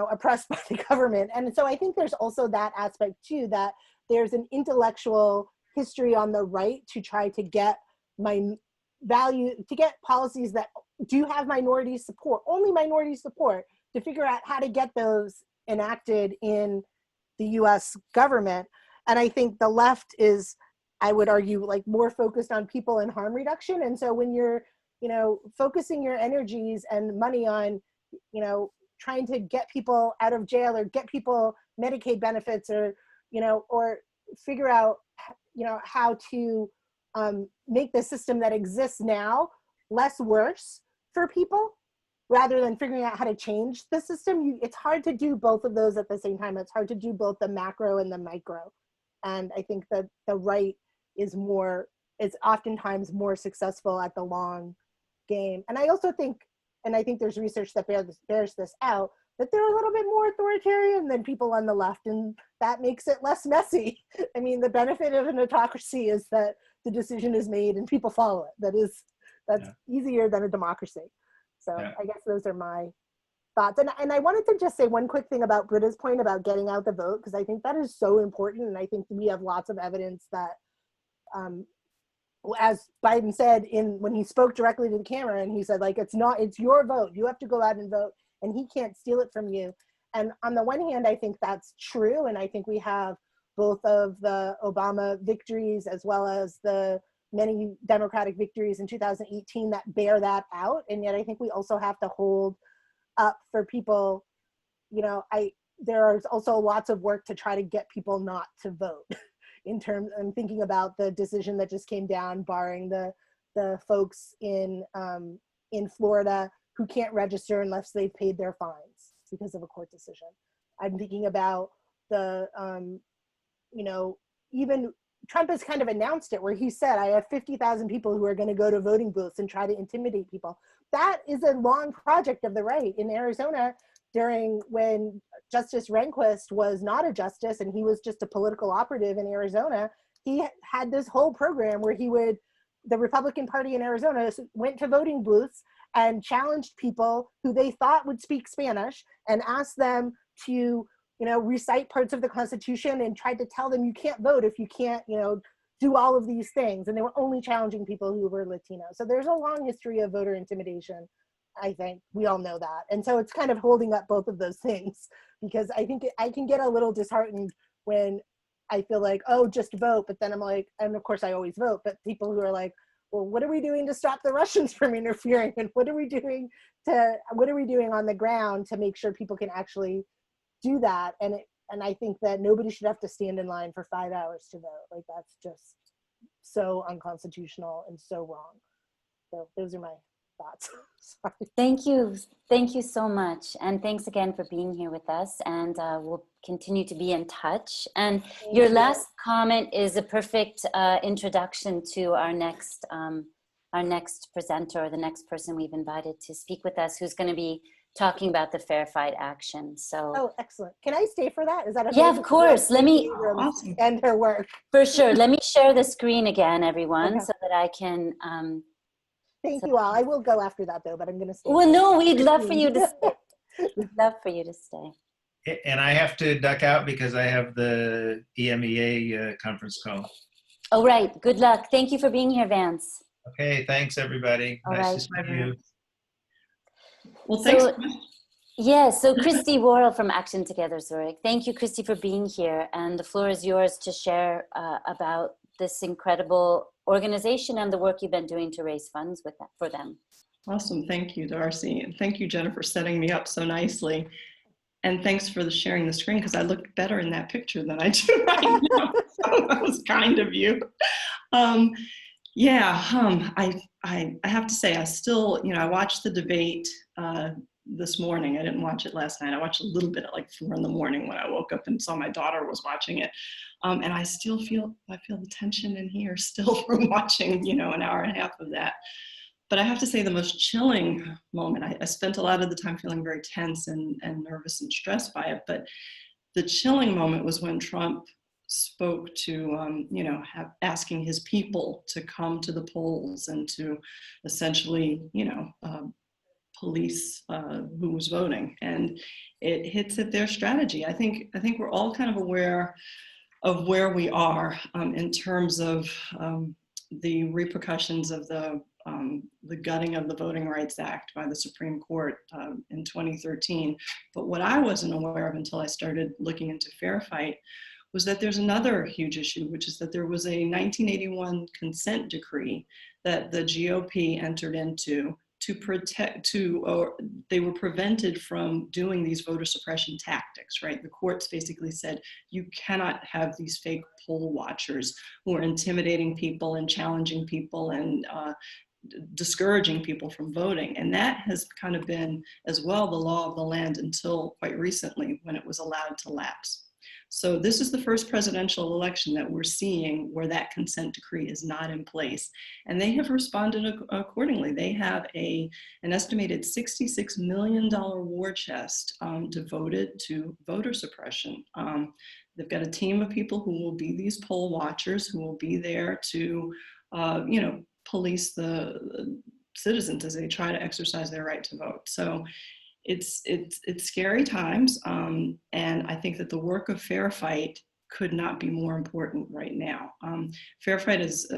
oppressed by the government. And so I think there's also that aspect too, that there's an intellectual history on the right to try to get to get policies that do have minority support, only minority support, to figure out how to get those enacted in the US government. And I think the left is, I would argue, like more focused on people and harm reduction. And so when you're, focusing your energies and money on, trying to get people out of jail or get people Medicaid benefits or figure out, how to make the system that exists now less worse for people, rather than figuring out how to change the system, it's hard to do both of those at the same time. It's hard to do both the macro and the micro. And I think that the right is oftentimes more successful at the long game. And I also think, and I think there's research that bears this out, that they're a little bit more authoritarian than people on the left, and that makes it less messy. I mean, the benefit of an autocracy is that the decision is made and people follow it. That's easier than a democracy. So I guess those are my thoughts. And I wanted to just say one quick thing about Britta's point about getting out the vote, because I think that is so important. And I think we have lots of evidence that, as Biden said when he spoke directly to the camera, and he said, like, it's your vote. You have to go out and vote, and he can't steal it from you. And on the one hand, I think that's true. And I think we have both of the Obama victories as well as the many Democratic victories in 2018 that bear that out. And yet I think we also have to hold up for people, there's also lots of work to try to get people not to vote. I'm thinking about the decision that just came down barring the folks in Florida who can't register unless they've paid their fines because of a court decision. I'm thinking about even Trump has kind of announced it, where he said, I have 50,000 people who are going to go to voting booths and try to intimidate people. That is a long project of the right. In Arizona, when Justice Rehnquist was not a justice and he was just a political operative in Arizona, he had this whole program where the Republican Party in Arizona went to voting booths and challenged people who they thought would speak Spanish and asked them to recite parts of the Constitution, and tried to tell them you can't vote if you can't do all of these things, and they were only challenging people who were Latino. So there's a long history of voter intimidation. I think we all know that. And so it's kind of holding up both of those things, because I think I can get a little disheartened when I feel like, oh, just vote. But then I'm like, and of course I always vote, but people who are like, well, what are we doing to stop the Russians from interfering? And what are we doing on the ground to make sure people can actually do that? And I think that nobody should have to stand in line for 5 hours to vote. Like, that's just so unconstitutional and so wrong. So those are my thoughts. Sorry. Thank you. Thank you so much. And thanks again for being here with us. And we'll continue to be in touch. And your last comment is a perfect introduction to our next presenter, or the next person we've invited to speak with us, who's going to be talking about the Fair Fight action. So, oh, excellent. Can I stay for that? Is that okay? yeah, of course. Let me, Awesome. end her work. for sure. Let me share the screen again, everyone, Okay. so that I can. Thank you all. I will go after that though, but I'm going to stay. Well, no, we'd love for you to stay. We'd love for you to stay. And I have to duck out because I have the EMEA conference call. Oh, right. Good luck. Thank you for being here, Vance. Okay, thanks everybody. All Nice right. to see you. Well, thanks. So, yeah, so Christie Worrell from Action Together Zurich. Thank you, Christie, for being here. And the floor is yours to share about this incredible organization and the work you've been doing to raise funds for them. Awesome. Thank you, Darcy. And thank you, Jennifer, for setting me up so nicely. And thanks for sharing the screen, because I look better in that picture than I do right now. So that was kind of you. I have to say, I still, I watched the debate this morning. I didn't watch it last night. I watched a little bit at like 4 in the morning when I woke up and saw my daughter was watching it. And I still feel the tension in here still from watching, an hour and a half of that. But I have to say the most chilling moment, I spent a lot of the time feeling very tense and nervous and stressed by it. But the chilling moment was when Trump spoke to, asking his people to come to the polls and to essentially, police who was voting. And it hits at their strategy. I think we're all kind of aware of where we are in terms of the repercussions of the gutting of the Voting Rights Act by the Supreme Court in 2013. But what I wasn't aware of until I started looking into Fair Fight was that there's another huge issue, which is that there was a 1981 consent decree that the GOP entered into they were prevented from doing these voter suppression tactics, right? The courts basically said, you cannot have these fake poll watchers who are intimidating people and challenging people and discouraging people from voting. And that has kind of been as well the law of the land until quite recently, when it was allowed to lapse. So this is the first presidential election that we're seeing where that consent decree is not in place. And they have responded accordingly. They have an estimated $66 million war chest devoted to voter suppression. They've got a team of people who will be these poll watchers, who will be there to, police the citizens as they try to exercise their right to vote. So it's scary times, and I think that the work of Fair Fight could not be more important right now. Fair Fight is,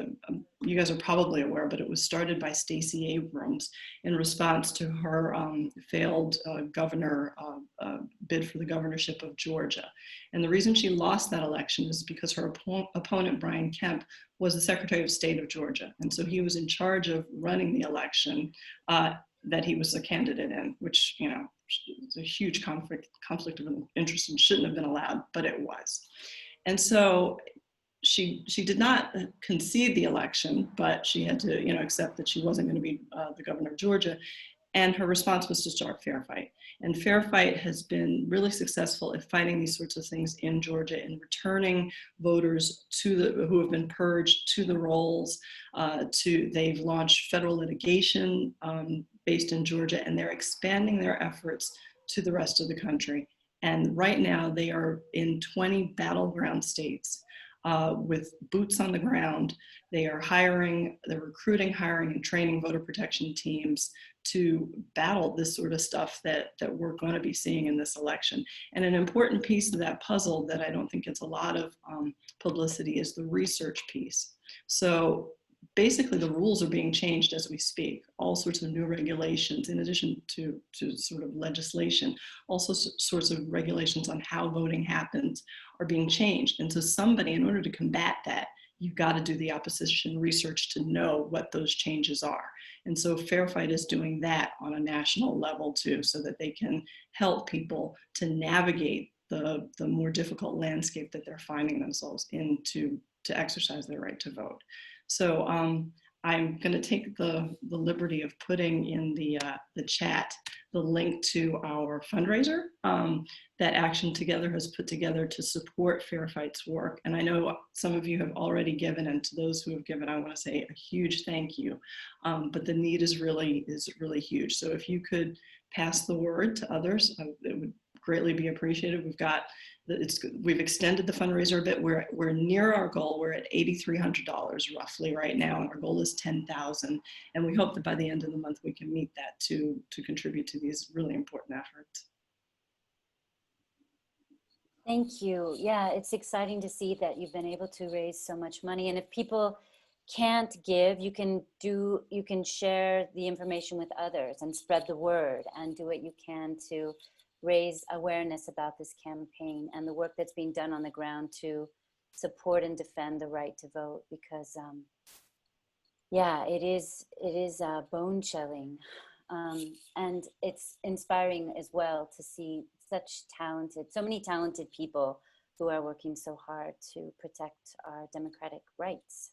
you guys are probably aware, but it was started by Stacey Abrams in response to her failed governor bid for the governorship of Georgia. And the reason she lost that election is because her opponent, Brian Kemp, was the Secretary of State of Georgia. And so he was in charge of running the election that he was a candidate in, which, is a huge conflict of interest and shouldn't have been allowed, but it was. And so she did not concede the election, but she had to, accept that she wasn't going to be the governor of Georgia. And her response was to start Fair Fight. And Fair Fight has been really successful at fighting these sorts of things in Georgia and returning voters who have been purged to the rolls. They've launched federal litigation based in Georgia, and they're expanding their efforts to the rest of the country. And right now they are in 20 battleground states. with boots on the ground. They are hiring, they're recruiting, hiring, and training voter protection teams to battle this sort of stuff that we're going to be seeing in this election. And an important piece of that puzzle that I don't think gets a lot of publicity is the research piece. So basically the rules are being changed as we speak. All sorts of new regulations, in addition to sort of legislation, also sorts of regulations on how voting happens are being changed. And so somebody, in order to combat that, you've got to do the opposition research to know what those changes are. And so Fair Fight is doing that on a national level too, so that they can help people to navigate the more difficult landscape that they're finding themselves in to exercise their right to vote. So I'm going to take the liberty of putting in the chat the link to our fundraiser that Action Together has put together to support Fair Fight's work. And I know some of you have already given, and to those who have given, I want to say a huge thank you. But the need is really huge. So if you could pass the word to others, it would greatly be appreciated. We've extended the fundraiser a bit. We're near our goal. We're at $8,300 roughly right now, and our goal is $10,000. And we hope that by the end of the month we can meet that to contribute to these really important efforts. Thank you. Yeah, it's exciting to see that you've been able to raise so much money. And if people can't give, you can share the information with others and spread the word and do what you can to raise awareness about this campaign and the work that's being done on the ground to support and defend the right to vote, because yeah, it is bone chilling, and it's inspiring as well to see so many talented people who are working so hard to protect our democratic rights.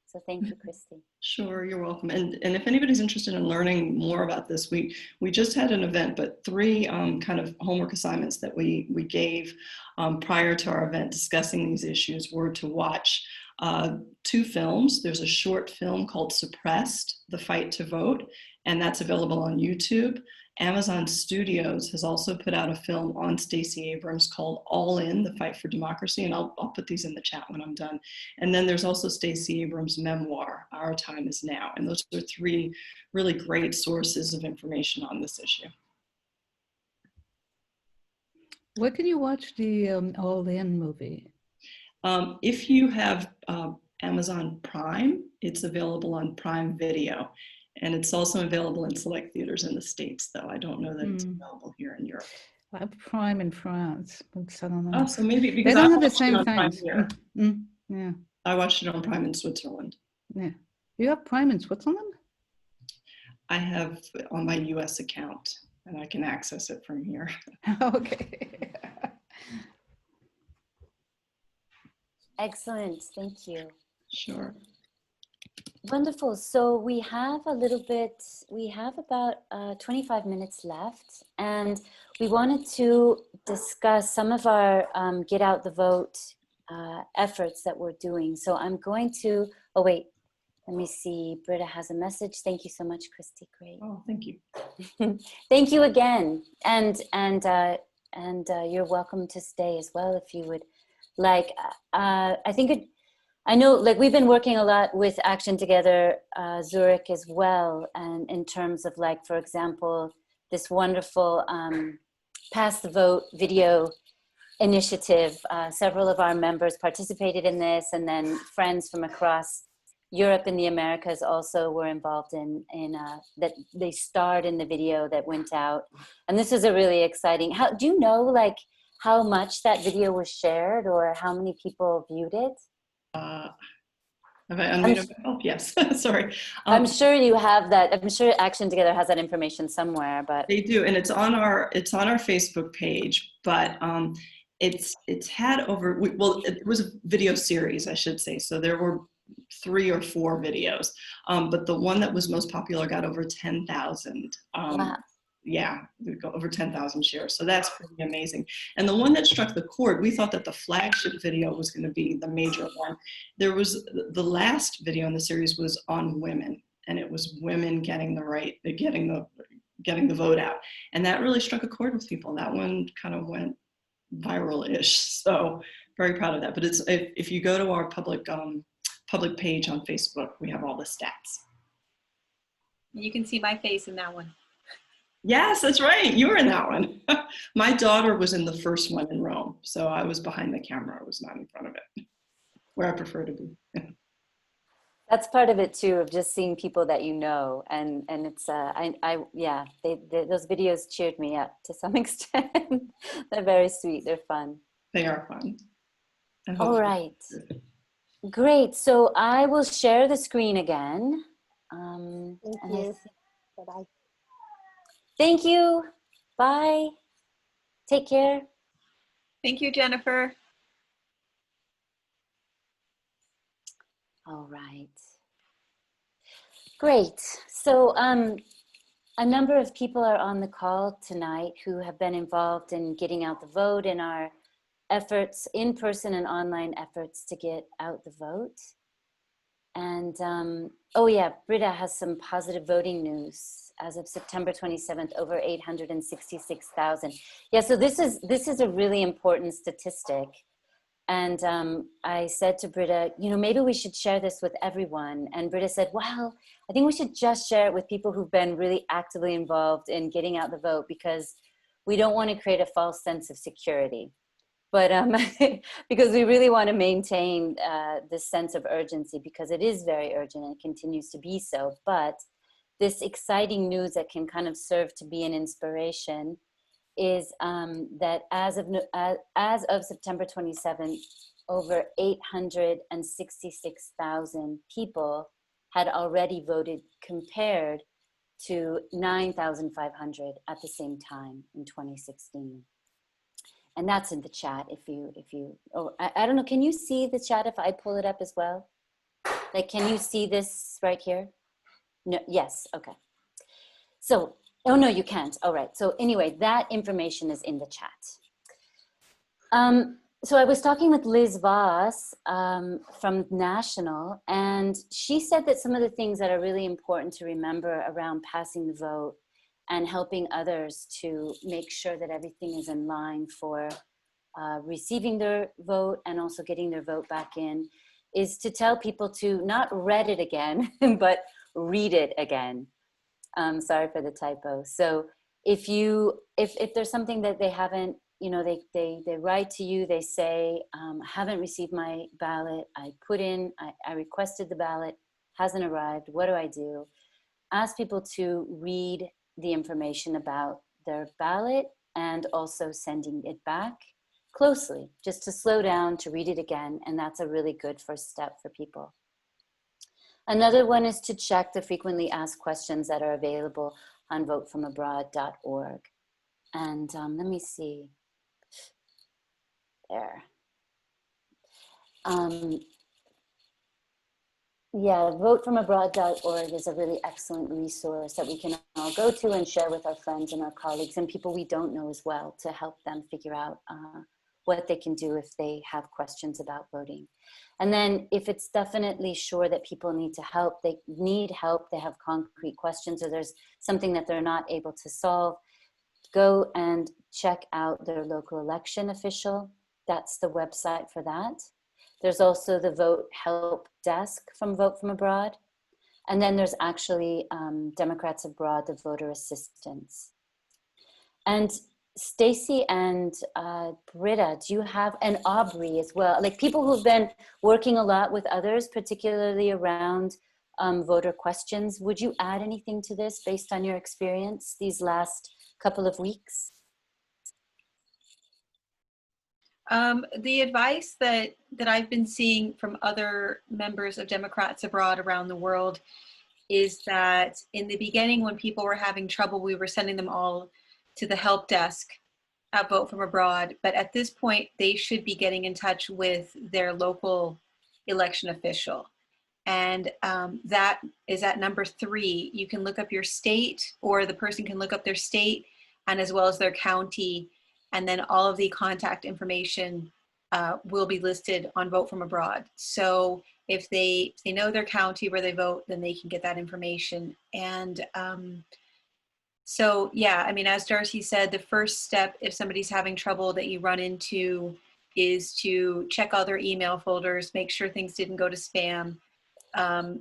So thank you, Christie. Sure, you're welcome. And if anybody's interested in learning more about this, we just had an event, but 3 kind of homework assignments that we gave prior to our event discussing these issues were to watch 2 films. There's a short film called Suppressed: The Fight to Vote, and that's available on YouTube. Amazon Studios has also put out a film on Stacey Abrams called All In: The Fight for Democracy, and I'll put these in the chat when I'm done. And then there's also Stacey Abrams' memoir, Our Time Is Now. And those are 3 really great sources of information on this issue. Where can you watch the All In movie? If you have Amazon Prime, it's available on Prime Video. And it's also available in select theaters in the States, though. I don't know that it's available here in Europe. I have Prime in France, but I don't know. Oh, so maybe because they don't I have the watched it same on Prime things. here. Yeah. I watched it on Prime in Switzerland. Yeah. You have Prime in Switzerland? I have on my US account, and I can access it from here. Okay. Excellent, thank you. Sure. Wonderful. So we have about 25 minutes left, and we wanted to discuss some of our Get Out the Vote efforts that we're doing. So I'm going to, oh wait, let me see. Britta has a message. Thank you so much, Christie. Great. Oh, thank you. Thank you again. And you're welcome to stay as well if you would like. I know, like, we've been working a lot with Action Together Zurich as well, and in terms of, like, for example, this wonderful Pass the Vote video initiative. Several of our members participated in this, and then friends from across Europe and the Americas also were involved in that. They starred in the video that went out, and this was a really exciting. Do you know, like, how much that video was shared or how many people viewed it? Have I unmuted myself? Yes, sorry. I'm sure you have that. I'm sure Action Together has that information somewhere, but they do, and it's on our Facebook page. But it's had over. Well, it was a video series, I should say. So there were 3 or 4 videos, but the one that was most popular got over 10,000. wow. Yeah, we got over 10,000 shares. So that's pretty amazing. And the one that struck the chord, we thought that the flagship video was going to be the major one. There was the last video in the series was on women, and it was women getting the vote out. And that really struck a chord with people. That one kind of went viral-ish. So very proud of that. But it's if you go to our public page on Facebook, we have all the stats. You can see my face in that one. Yes, that's right. You were in that one. My daughter was in the first one in Rome. So I was behind the camera. I was not in front of it, where I prefer to be. That's part of it too, of just seeing people that you know, and it's yeah, those videos cheered me up to some extent. They're very sweet. They're fun. They are fun. All right, great. So I will share the screen again. Thank and you. Bye-bye. Thank you. Bye. Take care. Thank you, Jennifer. All right. Great. So a number of people are on the call tonight who have been involved in getting out the vote in our efforts, in-person and online efforts to get out the vote. And oh yeah, Brita has some positive voting news. As of September 27th, over 866,000. Yeah, so this is a really important statistic. And I said to Brita, you know, maybe we should share this with everyone. And Brita said, well, I think we should just share it with people who've been really actively involved in getting out the vote, because we don't want to create a false sense of security. But because we really want to maintain this sense of urgency, because it is very urgent and it continues to be so. But this exciting news that can kind of serve to be an inspiration is that as of September 27th, over 866,000 people had already voted, compared to 9,500 at the same time in 2016. And that's in the chat. If you, oh, I don't know, can you see the chat if I pull it up as well? Like, can you see this right here? No, yes, okay. So, oh no, you can't. All right. So anyway, that information is in the chat. So I was talking with Liz Voss from National, and she said that some of the things that are really important to remember around passing the vote and helping others to make sure that everything is in line for receiving their vote and also getting their vote back in, is to tell people to not read it again, but read it again. Sorry for the typo. So if there's something that they haven't, you know, they write to you, they say, haven't received my ballot, I requested the ballot, hasn't arrived, what do I do? Ask people to read the information about their ballot and also sending it back closely, just to slow down, to read it again, and that's a really good first step for people. Another one is to check the frequently asked questions that are available on votefromabroad.org. And let me see. There. Yeah, votefromabroad.org is a really excellent resource that we can all go to and share with our friends and our colleagues and people we don't know as well, to help them figure out what they can do if they have questions about voting. And then if it's definitely sure that people need help, they have concrete questions, or there's something that they're not able to solve, go and check out their local election official. That's the website for that. There's also the Vote Help Desk from Vote From Abroad. And then there's actually Democrats Abroad, the voter assistance. And Stacy and Brita, do you have, and Aubrey as well, like people who've been working a lot with others, particularly around voter questions, would you add anything to this based on your experience these last couple of weeks? The advice that I've been seeing from other members of Democrats Abroad around the world is that in the beginning, when people were having trouble, we were sending them all to the help desk at Vote From Abroad. But at this point, they should be getting in touch with their local election official. And that is at number 3. You can look up your state, or the person can look up their state and as well as their county. And then all of the contact information will be listed on Vote From Abroad. So if they know their county where they vote, then they can get that information. And So yeah, I mean, as Darcy said, the first step, if somebody's having trouble that you run into, is to check all their email folders, make sure things didn't go to spam.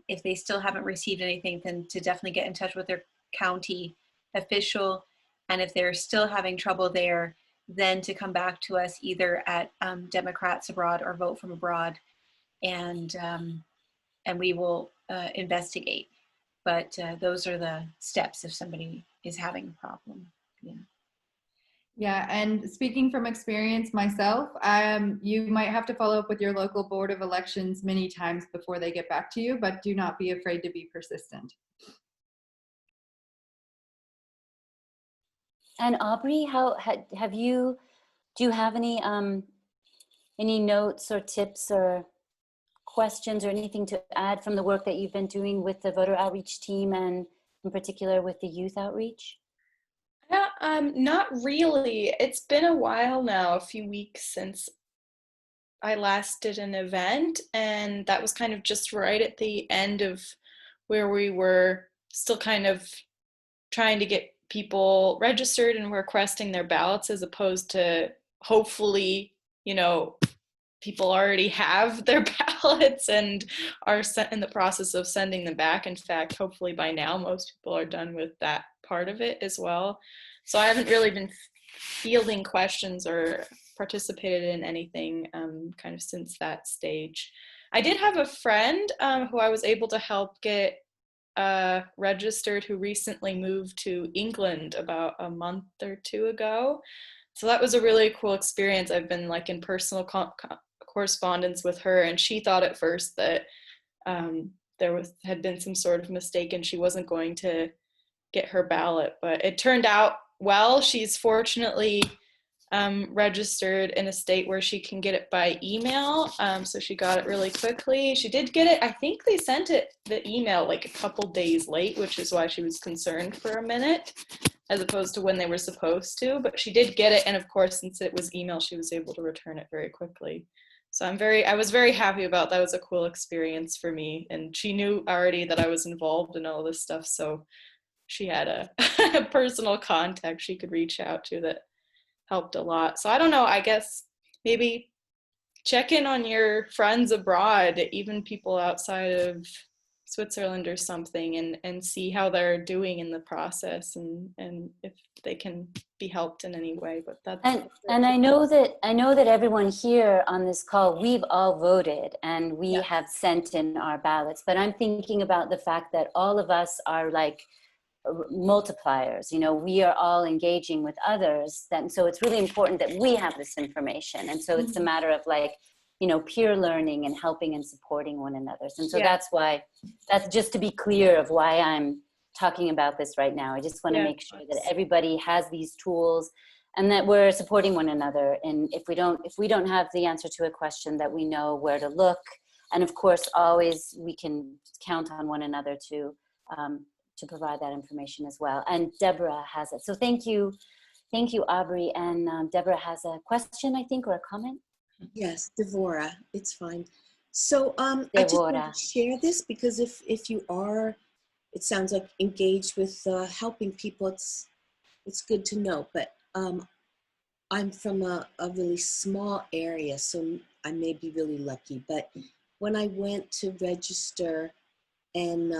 If they still haven't received anything, then to definitely get in touch with their county official. And if they're still having trouble there, then to come back to us either at Democrats Abroad or Vote from Abroad, and we will investigate. But those are the steps if somebody is having a problem. Yeah. Yeah, and speaking from experience myself, you might have to follow up with your local board of elections many times before they get back to you, but do not be afraid to be persistent. And Aubrey, do you have any notes or tips or questions or anything to add from the work that you've been doing with the voter outreach team and in particular with the youth outreach? Yeah, not really. It's been a while now, a few weeks since I last did an event, and that was kind of just right at the end of where we were still kind of trying to get people registered and requesting their ballots, as opposed to hopefully, people already have their ballots and are in the process of sending them back. In fact, hopefully by now, most people are done with that part of it as well. So I haven't really been fielding questions or participated in anything kind of since that stage. I did have a friend who I was able to help get registered, who recently moved to England about a month or two ago. So that was a really cool experience. I've been like in personal correspondence with her, and she thought at first that had been some sort of mistake and she wasn't going to get her ballot, but it turned out well. She's fortunately registered in a state where she can get it by email, so she got it really quickly. She did get it, I think they sent the email like a couple days late, which is why she was concerned for a minute, as opposed to when they were supposed to, but she did get it, and of course, since it was email, she was able to return it very quickly. So I was very happy about that. It was a cool experience for me, and she knew already that I was involved in all this stuff, so she had a personal contact she could reach out to that helped a lot. So I don't know, I guess maybe check in on your friends abroad, even people outside of Switzerland or something, and see how they're doing in the process, and if they can be helped in any way. But that's and I know that everyone here on this call, we've all voted and we have sent in our ballots, but I'm thinking about the fact that all of us are like multipliers. We are all engaging with others, so it's really important that we have this information, and so it's a matter of like peer learning and helping and supporting one another. And so that's just to be clear of why I'm talking about this right now. I just want to make sure that everybody has these tools and that we're supporting one another. And if we don't have the answer to a question, that we know where to look. And of course, always we can count on one another to provide that information as well. And Deborah has it. So thank you, Aubrey. And Deborah has a question, I think, or a comment. Yes, Devora, it's fine. So I just want to share this because if you are, it sounds like engaged with helping people, it's good to know. But I'm from a really small area, so I may be really lucky. But when I went to register and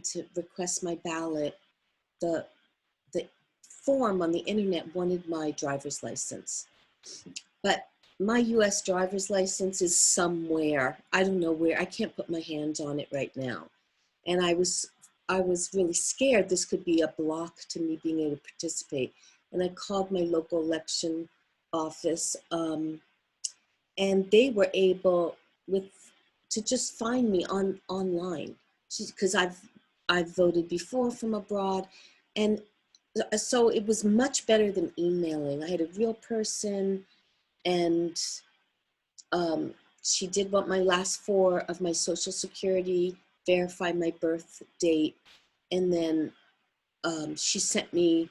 to request my ballot, the form on the internet wanted my driver's license, but my U.S. driver's license is somewhere. I don't know where. I can't put my hands on it right now. And I was really scared this could be a block to me being able to participate. And I called my local election office, and they were able to just find me online, because I've voted before from abroad, and so it was much better than emailing. I had a real person. And she did want my last four of my social security, verify my birth date, and then she sent me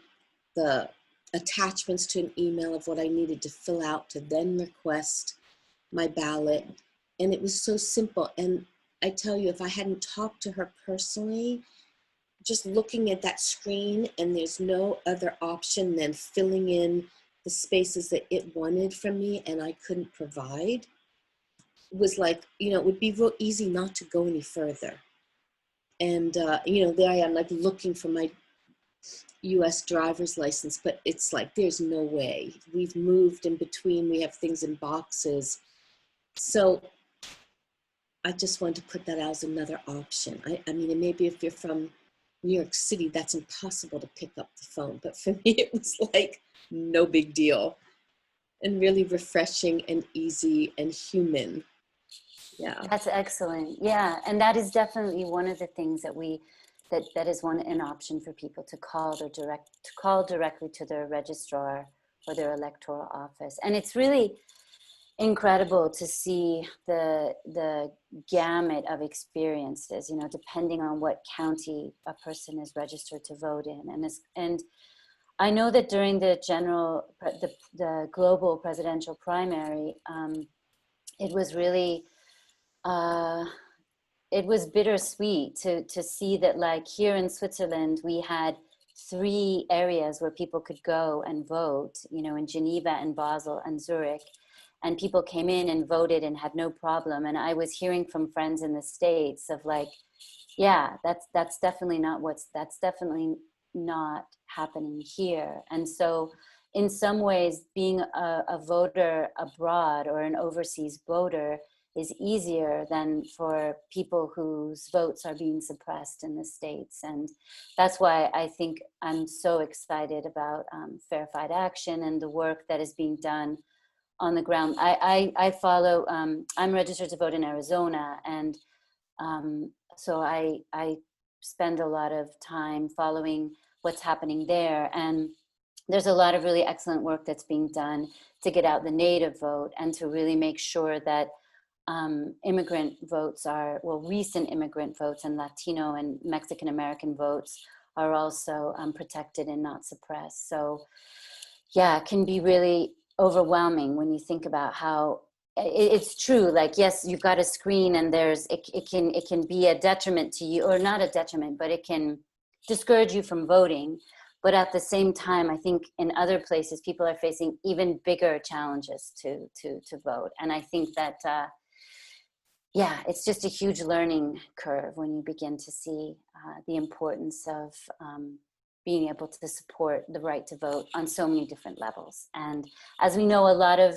the attachments to an email of what I needed to fill out to then request my ballot. And it was so simple. And I tell you, if I hadn't talked to her personally, just looking at that screen and there's no other option than filling in the spaces that it wanted from me and I couldn't provide, was like, you know, it would be real easy not to go any further. And, you know, there I am, like looking for my US driver's license, but it's like, there's no way. We've moved in between, we have things in boxes. So I just wanted to put that out as another option. I mean, and maybe if you're from New York City, that's impossible to pick up the phone. But for me, it was like, no big deal. And really refreshing and easy and human. Yeah. That's excellent. Yeah, and that is definitely one of the things that that is an option for people to call directly to their registrar or their electoral office. And it's really incredible to see the gamut of experiences, you know, depending on what county a person is registered to vote in. And I know that during the global presidential primary, it was really, it was bittersweet to see that, like, here in Switzerland, we had 3 areas where people could go and vote, you know, in Geneva and Basel and Zurich. And people came in and voted and had no problem. And I was hearing from friends in the States of like, yeah, that's definitely not happening here. And so in some ways, being a voter abroad or an overseas voter is easier than for people whose votes are being suppressed in the States. And that's why I think I'm so excited about Verified Action and the work that is being done on the ground. I follow, I'm registered to vote in Arizona, and so I spend a lot of time following what's happening there. And there's a lot of really excellent work that's being done to get out the native vote and to really make sure that immigrant votes are, well, recent immigrant votes and Latino and Mexican American votes are also protected and not suppressed. So yeah, it can be really overwhelming when you think about how it's true. Like, yes, you've got a screen and it can be a detriment to you, or not a detriment, but it can discourage you from voting. But at the same time, I think in other places, people are facing even bigger challenges to vote. And I think that, yeah, it's just a huge learning curve when you begin to see the importance of being able to support the right to vote on so many different levels. And as we know, a lot of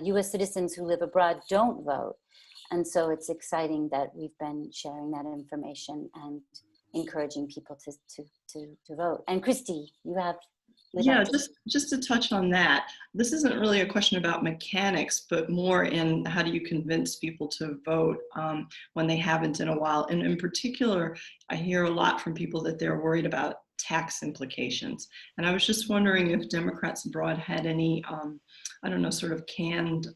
US citizens who live abroad don't vote. And so it's exciting that we've been sharing that information and encouraging people to vote. And Christie, you have... Yeah, just to touch on that, this isn't really a question about mechanics, but more in how do you convince people to vote when they haven't in a while. And in particular, I hear a lot from people that they're worried about tax implications. And I was just wondering if Democrats abroad had any, I don't know, sort of canned,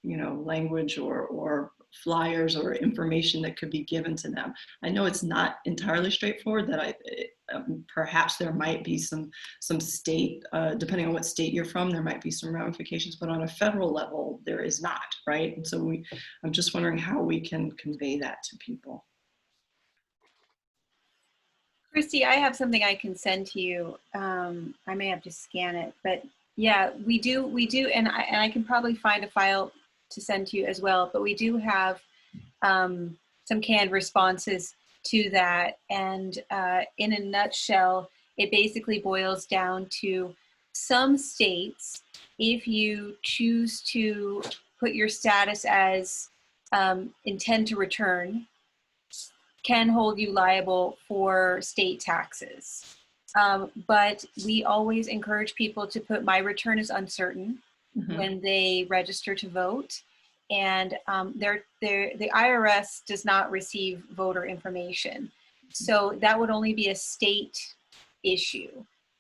you know, language or flyers or information that could be given to them. I know it's not entirely straightforward, that perhaps there might be some state, depending on what state you're from, there might be some ramifications, but on a federal level, there is not, right? And so I'm just wondering how we can convey that to people. Christy, I have something I can send to you. I may have to scan it, but yeah, we do, and I can probably find a file to send to you as well, but we do have some canned responses to that. And in a nutshell, it basically boils down to some states, if you choose to put your status as intend to return, can hold you liable for state taxes. But we always encourage people to put my return is uncertain when they register to vote. And the IRS does not receive voter information. So that would only be a state issue.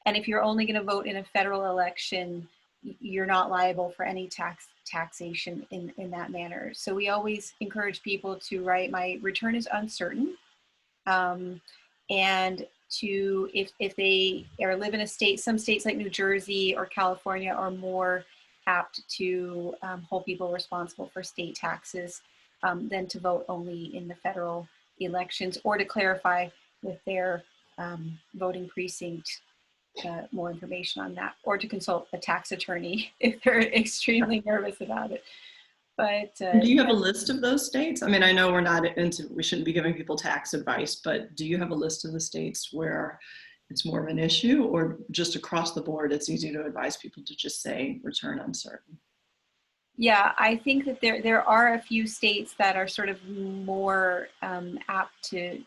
And if you're only going to vote in a federal election, you're not liable for any taxation in that manner. So we always encourage people to write my return is uncertain. And to, if they are live in a state, some states like New Jersey or California are more apt to hold people responsible for state taxes than to vote only in the federal elections, or to clarify with their voting precinct more information on that, or to consult a tax attorney if they're extremely nervous about it. But do you have a list of those states? I mean, I know we shouldn't be giving people tax advice, but do you have a list of the states where it's more of an issue, or just across the board, it's easy to advise people to just say return uncertain? Yeah, I think that there are a few states that are sort of more apt to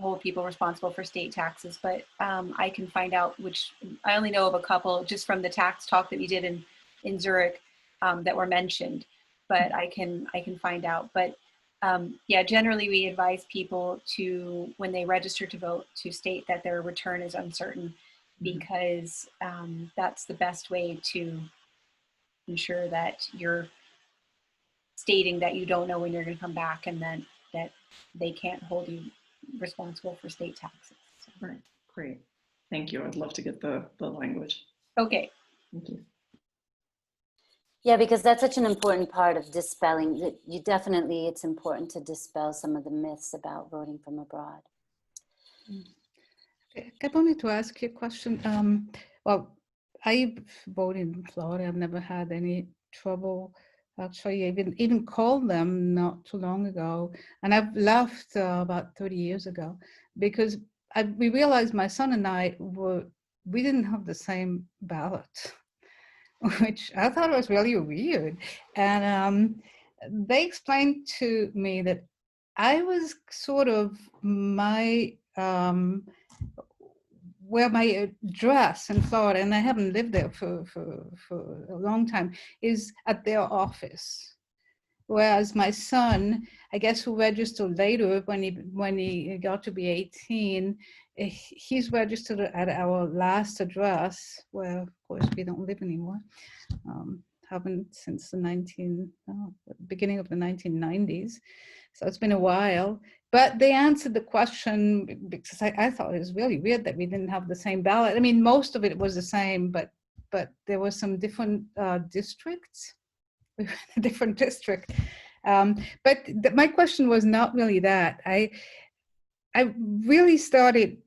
hold people responsible for state taxes, but I can find out which. I only know of a couple just from the tax talk that we did in Zurich that were mentioned, but I can find out. But yeah, generally we advise people to, when they register to vote, to state that their return is uncertain, because that's the best way to ensure that you're stating that you don't know when you're going to come back, and then that they can't hold you responsible for state taxes. So. Right, great. Thank you. I'd love to get the language. Okay. Thank you. Yeah, because that's such an important part of dispelling. It's important to dispel some of the myths about voting from abroad. I wanted to ask you a question. Well, I voted in Florida. I've never had any trouble. Actually, I even called them not too long ago, and I've left about 30 years ago because we realized my son and I we didn't have the same ballot, which I thought was really weird. And they explained to me that I was sort of where my address in Florida, and I haven't lived there for a long time, is at their office. Whereas my son, I guess, who registered later when he got to be 18, he's registered at our last address, where of course we don't live anymore. Haven't since the beginning of the 1990s. So it's been a while. But they answered the question because I thought it was really weird that we didn't have the same ballot. I mean, most of it was the same, but there were some different districts. We were in a different district. But my question was not really that. I really started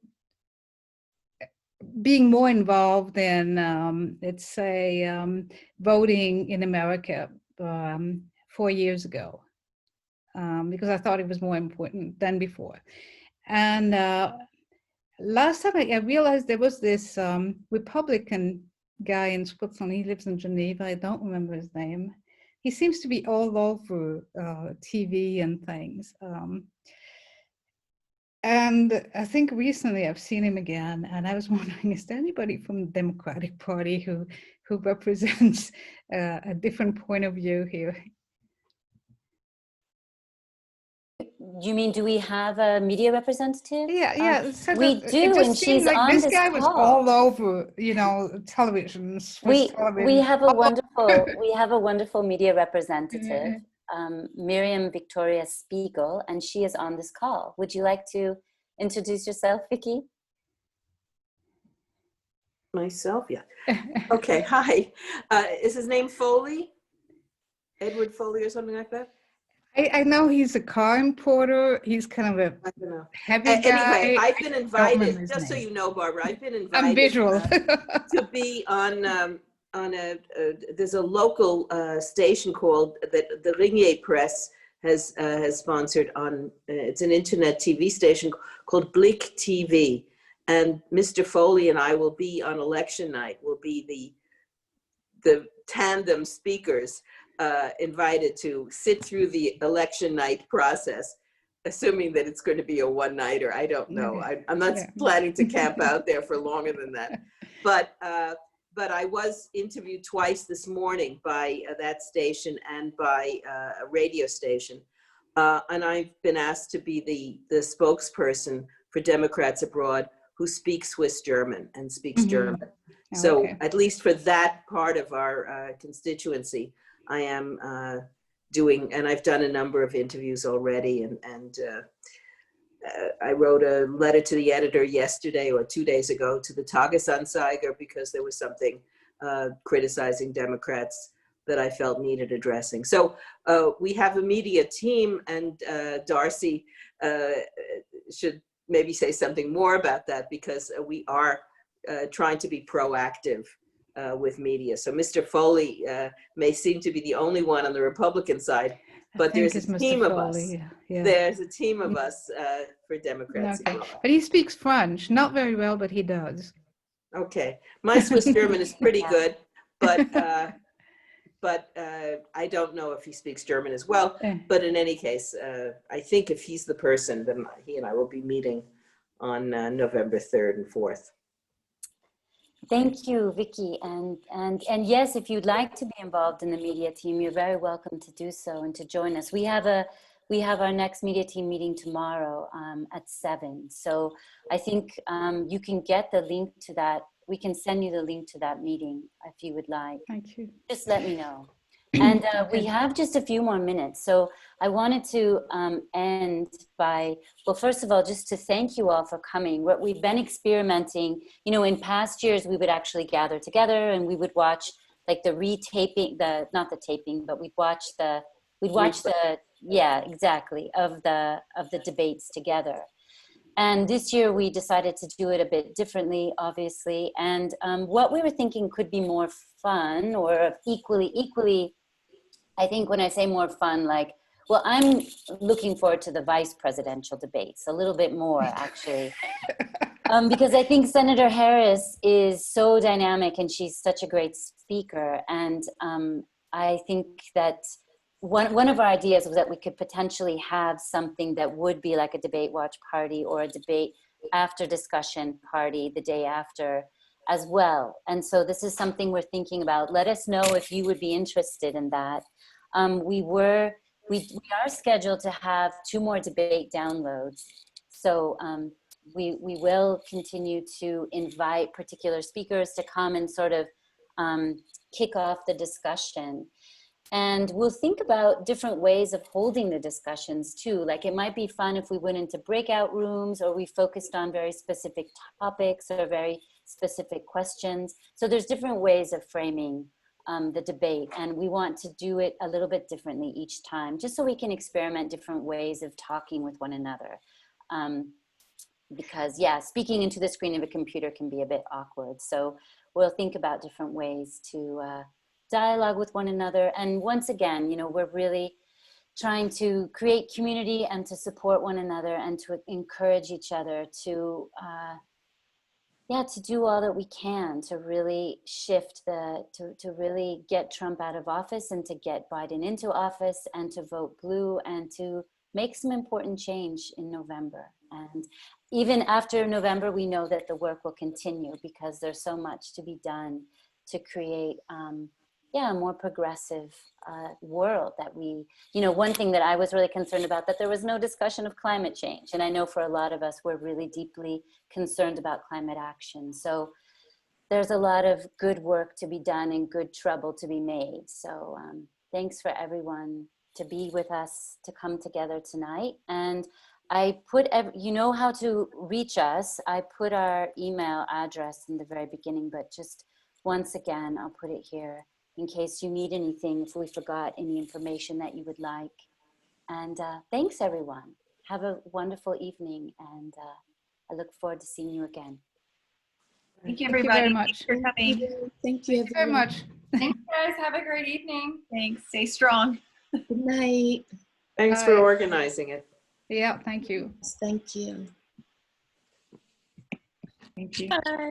being more involved in, let's say, voting in America 4 years ago, because I thought it was more important than before. And last time I realized there was this Republican guy in Switzerland. He lives in Geneva. I don't remember his name. He seems to be all over TV and things. And I think recently I've seen him again, and I was wondering, is there anybody from the Democratic Party who represents a different point of view here? You mean, do we have a media representative? Yeah. We do, and she's like on this this guy was call. all over, television. Swiss television. We have a wonderful media representative, Miriam Victoria Spiegel, and she is on this call. Would you like to introduce yourself, Vicki? Myself, yeah. Okay, hi. Is his name Foley? Edward Foley or something like that? I know he's a car importer. He's kind of a heavy guy. Anyway, I've been invited, just so you know, Barbara, I've been invited I'm visual. to be on there's a local station called the Ringier Press has sponsored on, it's an internet TV station called Blick TV. And Mr. Foley and I will be on election night, will be the tandem speakers invited to sit through the election night process, assuming that it's going to be a one-nighter. I don't know. I'm not planning to camp out there for longer than that. But I was interviewed twice this morning by that station and by a radio station. And I've been asked to be the spokesperson for Democrats abroad who speak Swiss German and speaks German. So at least for that part of our constituency, I am doing, and I've done a number of interviews already, and I wrote a letter to the editor yesterday or 2 days ago to the Tagesanzeiger because there was something criticizing Democrats that I felt needed addressing. So we have a media team, and Darcy should maybe say something more about that, because we are trying to be proactive with media. So Mr. Foley may seem to be the only one on the Republican side, but there's a team of us. Yeah. There's a team of us for Democrats Okay. abroad. But he speaks French, not very well, but he does. Okay, my Swiss German is pretty Yeah. good, but I don't know if he speaks German as well. But in any case, I think if he's the person, then he and I will be meeting on November 3rd and 4th. Thank you, Vicky. And yes, if you'd like to be involved in the media team, you're very welcome to do so and to join us. We have our next media team meeting tomorrow at 7. So I think you can get the link to that. We can send you the link to that meeting if you would like. Thank you. Just let me know. And we have just a few more minutes. So I wanted to end by, well, first of all, just to thank you all for coming. What we've been experimenting, you know, in past years, we would actually gather together and we would watch like the retaping, not the taping, but we'd watch the, yeah, exactly, of the debates together. And this year we decided to do it a bit differently, obviously. And what we were thinking could be more fun or equally, I think when I say more fun, like, well, I'm looking forward to the vice presidential debates a little bit more, actually. Because I think Senator Harris is so dynamic and she's such a great speaker. And I think that one of our ideas was that we could potentially have something that would be like a debate watch party or a debate after discussion party the day after as well. And so this is something we're thinking about. Let us know if you would be interested in that. We are scheduled to have 2 more debate downloads. So we will continue to invite particular speakers to come and sort of kick off the discussion. And we'll think about different ways of holding the discussions too. Like it might be fun if we went into breakout rooms or we focused on very specific topics or very specific questions. So there's different ways of framing the debate, and we want to do it a little bit differently each time, just so we can experiment different ways of talking with one another. Because yeah, speaking into the screen of a computer can be a bit awkward. So we'll think about different ways to dialogue with one another. And once again, you know, we're really trying to create community and to support one another and to encourage each other to to do all that we can to really shift to really get Trump out of office and to get Biden into office and to vote blue and to make some important change in November. And even after November, we know that the work will continue because there's so much to be done to create a more progressive world that we, you know, one thing that I was really concerned about, that there was no discussion of climate change. And I know for a lot of us, we're really deeply concerned about climate action. So there's a lot of good work to be done and good trouble to be made. So thanks for everyone to be with us, to come together tonight. And I put, you know how to reach us. I put our email address in the very beginning, but just once again, I'll put it here in case you need anything, if we forgot any information that you would like. And thanks everyone. Have a wonderful evening, and I look forward to seeing you again. Thank you, Thank you everybody. very much. Thanks for coming. Thank you, Very much. Thanks, guys. Have a great evening. Thanks. Stay strong. Good night. Thanks Bye. for organizing it. Yeah, thank you. Thank you. Thank you. Bye.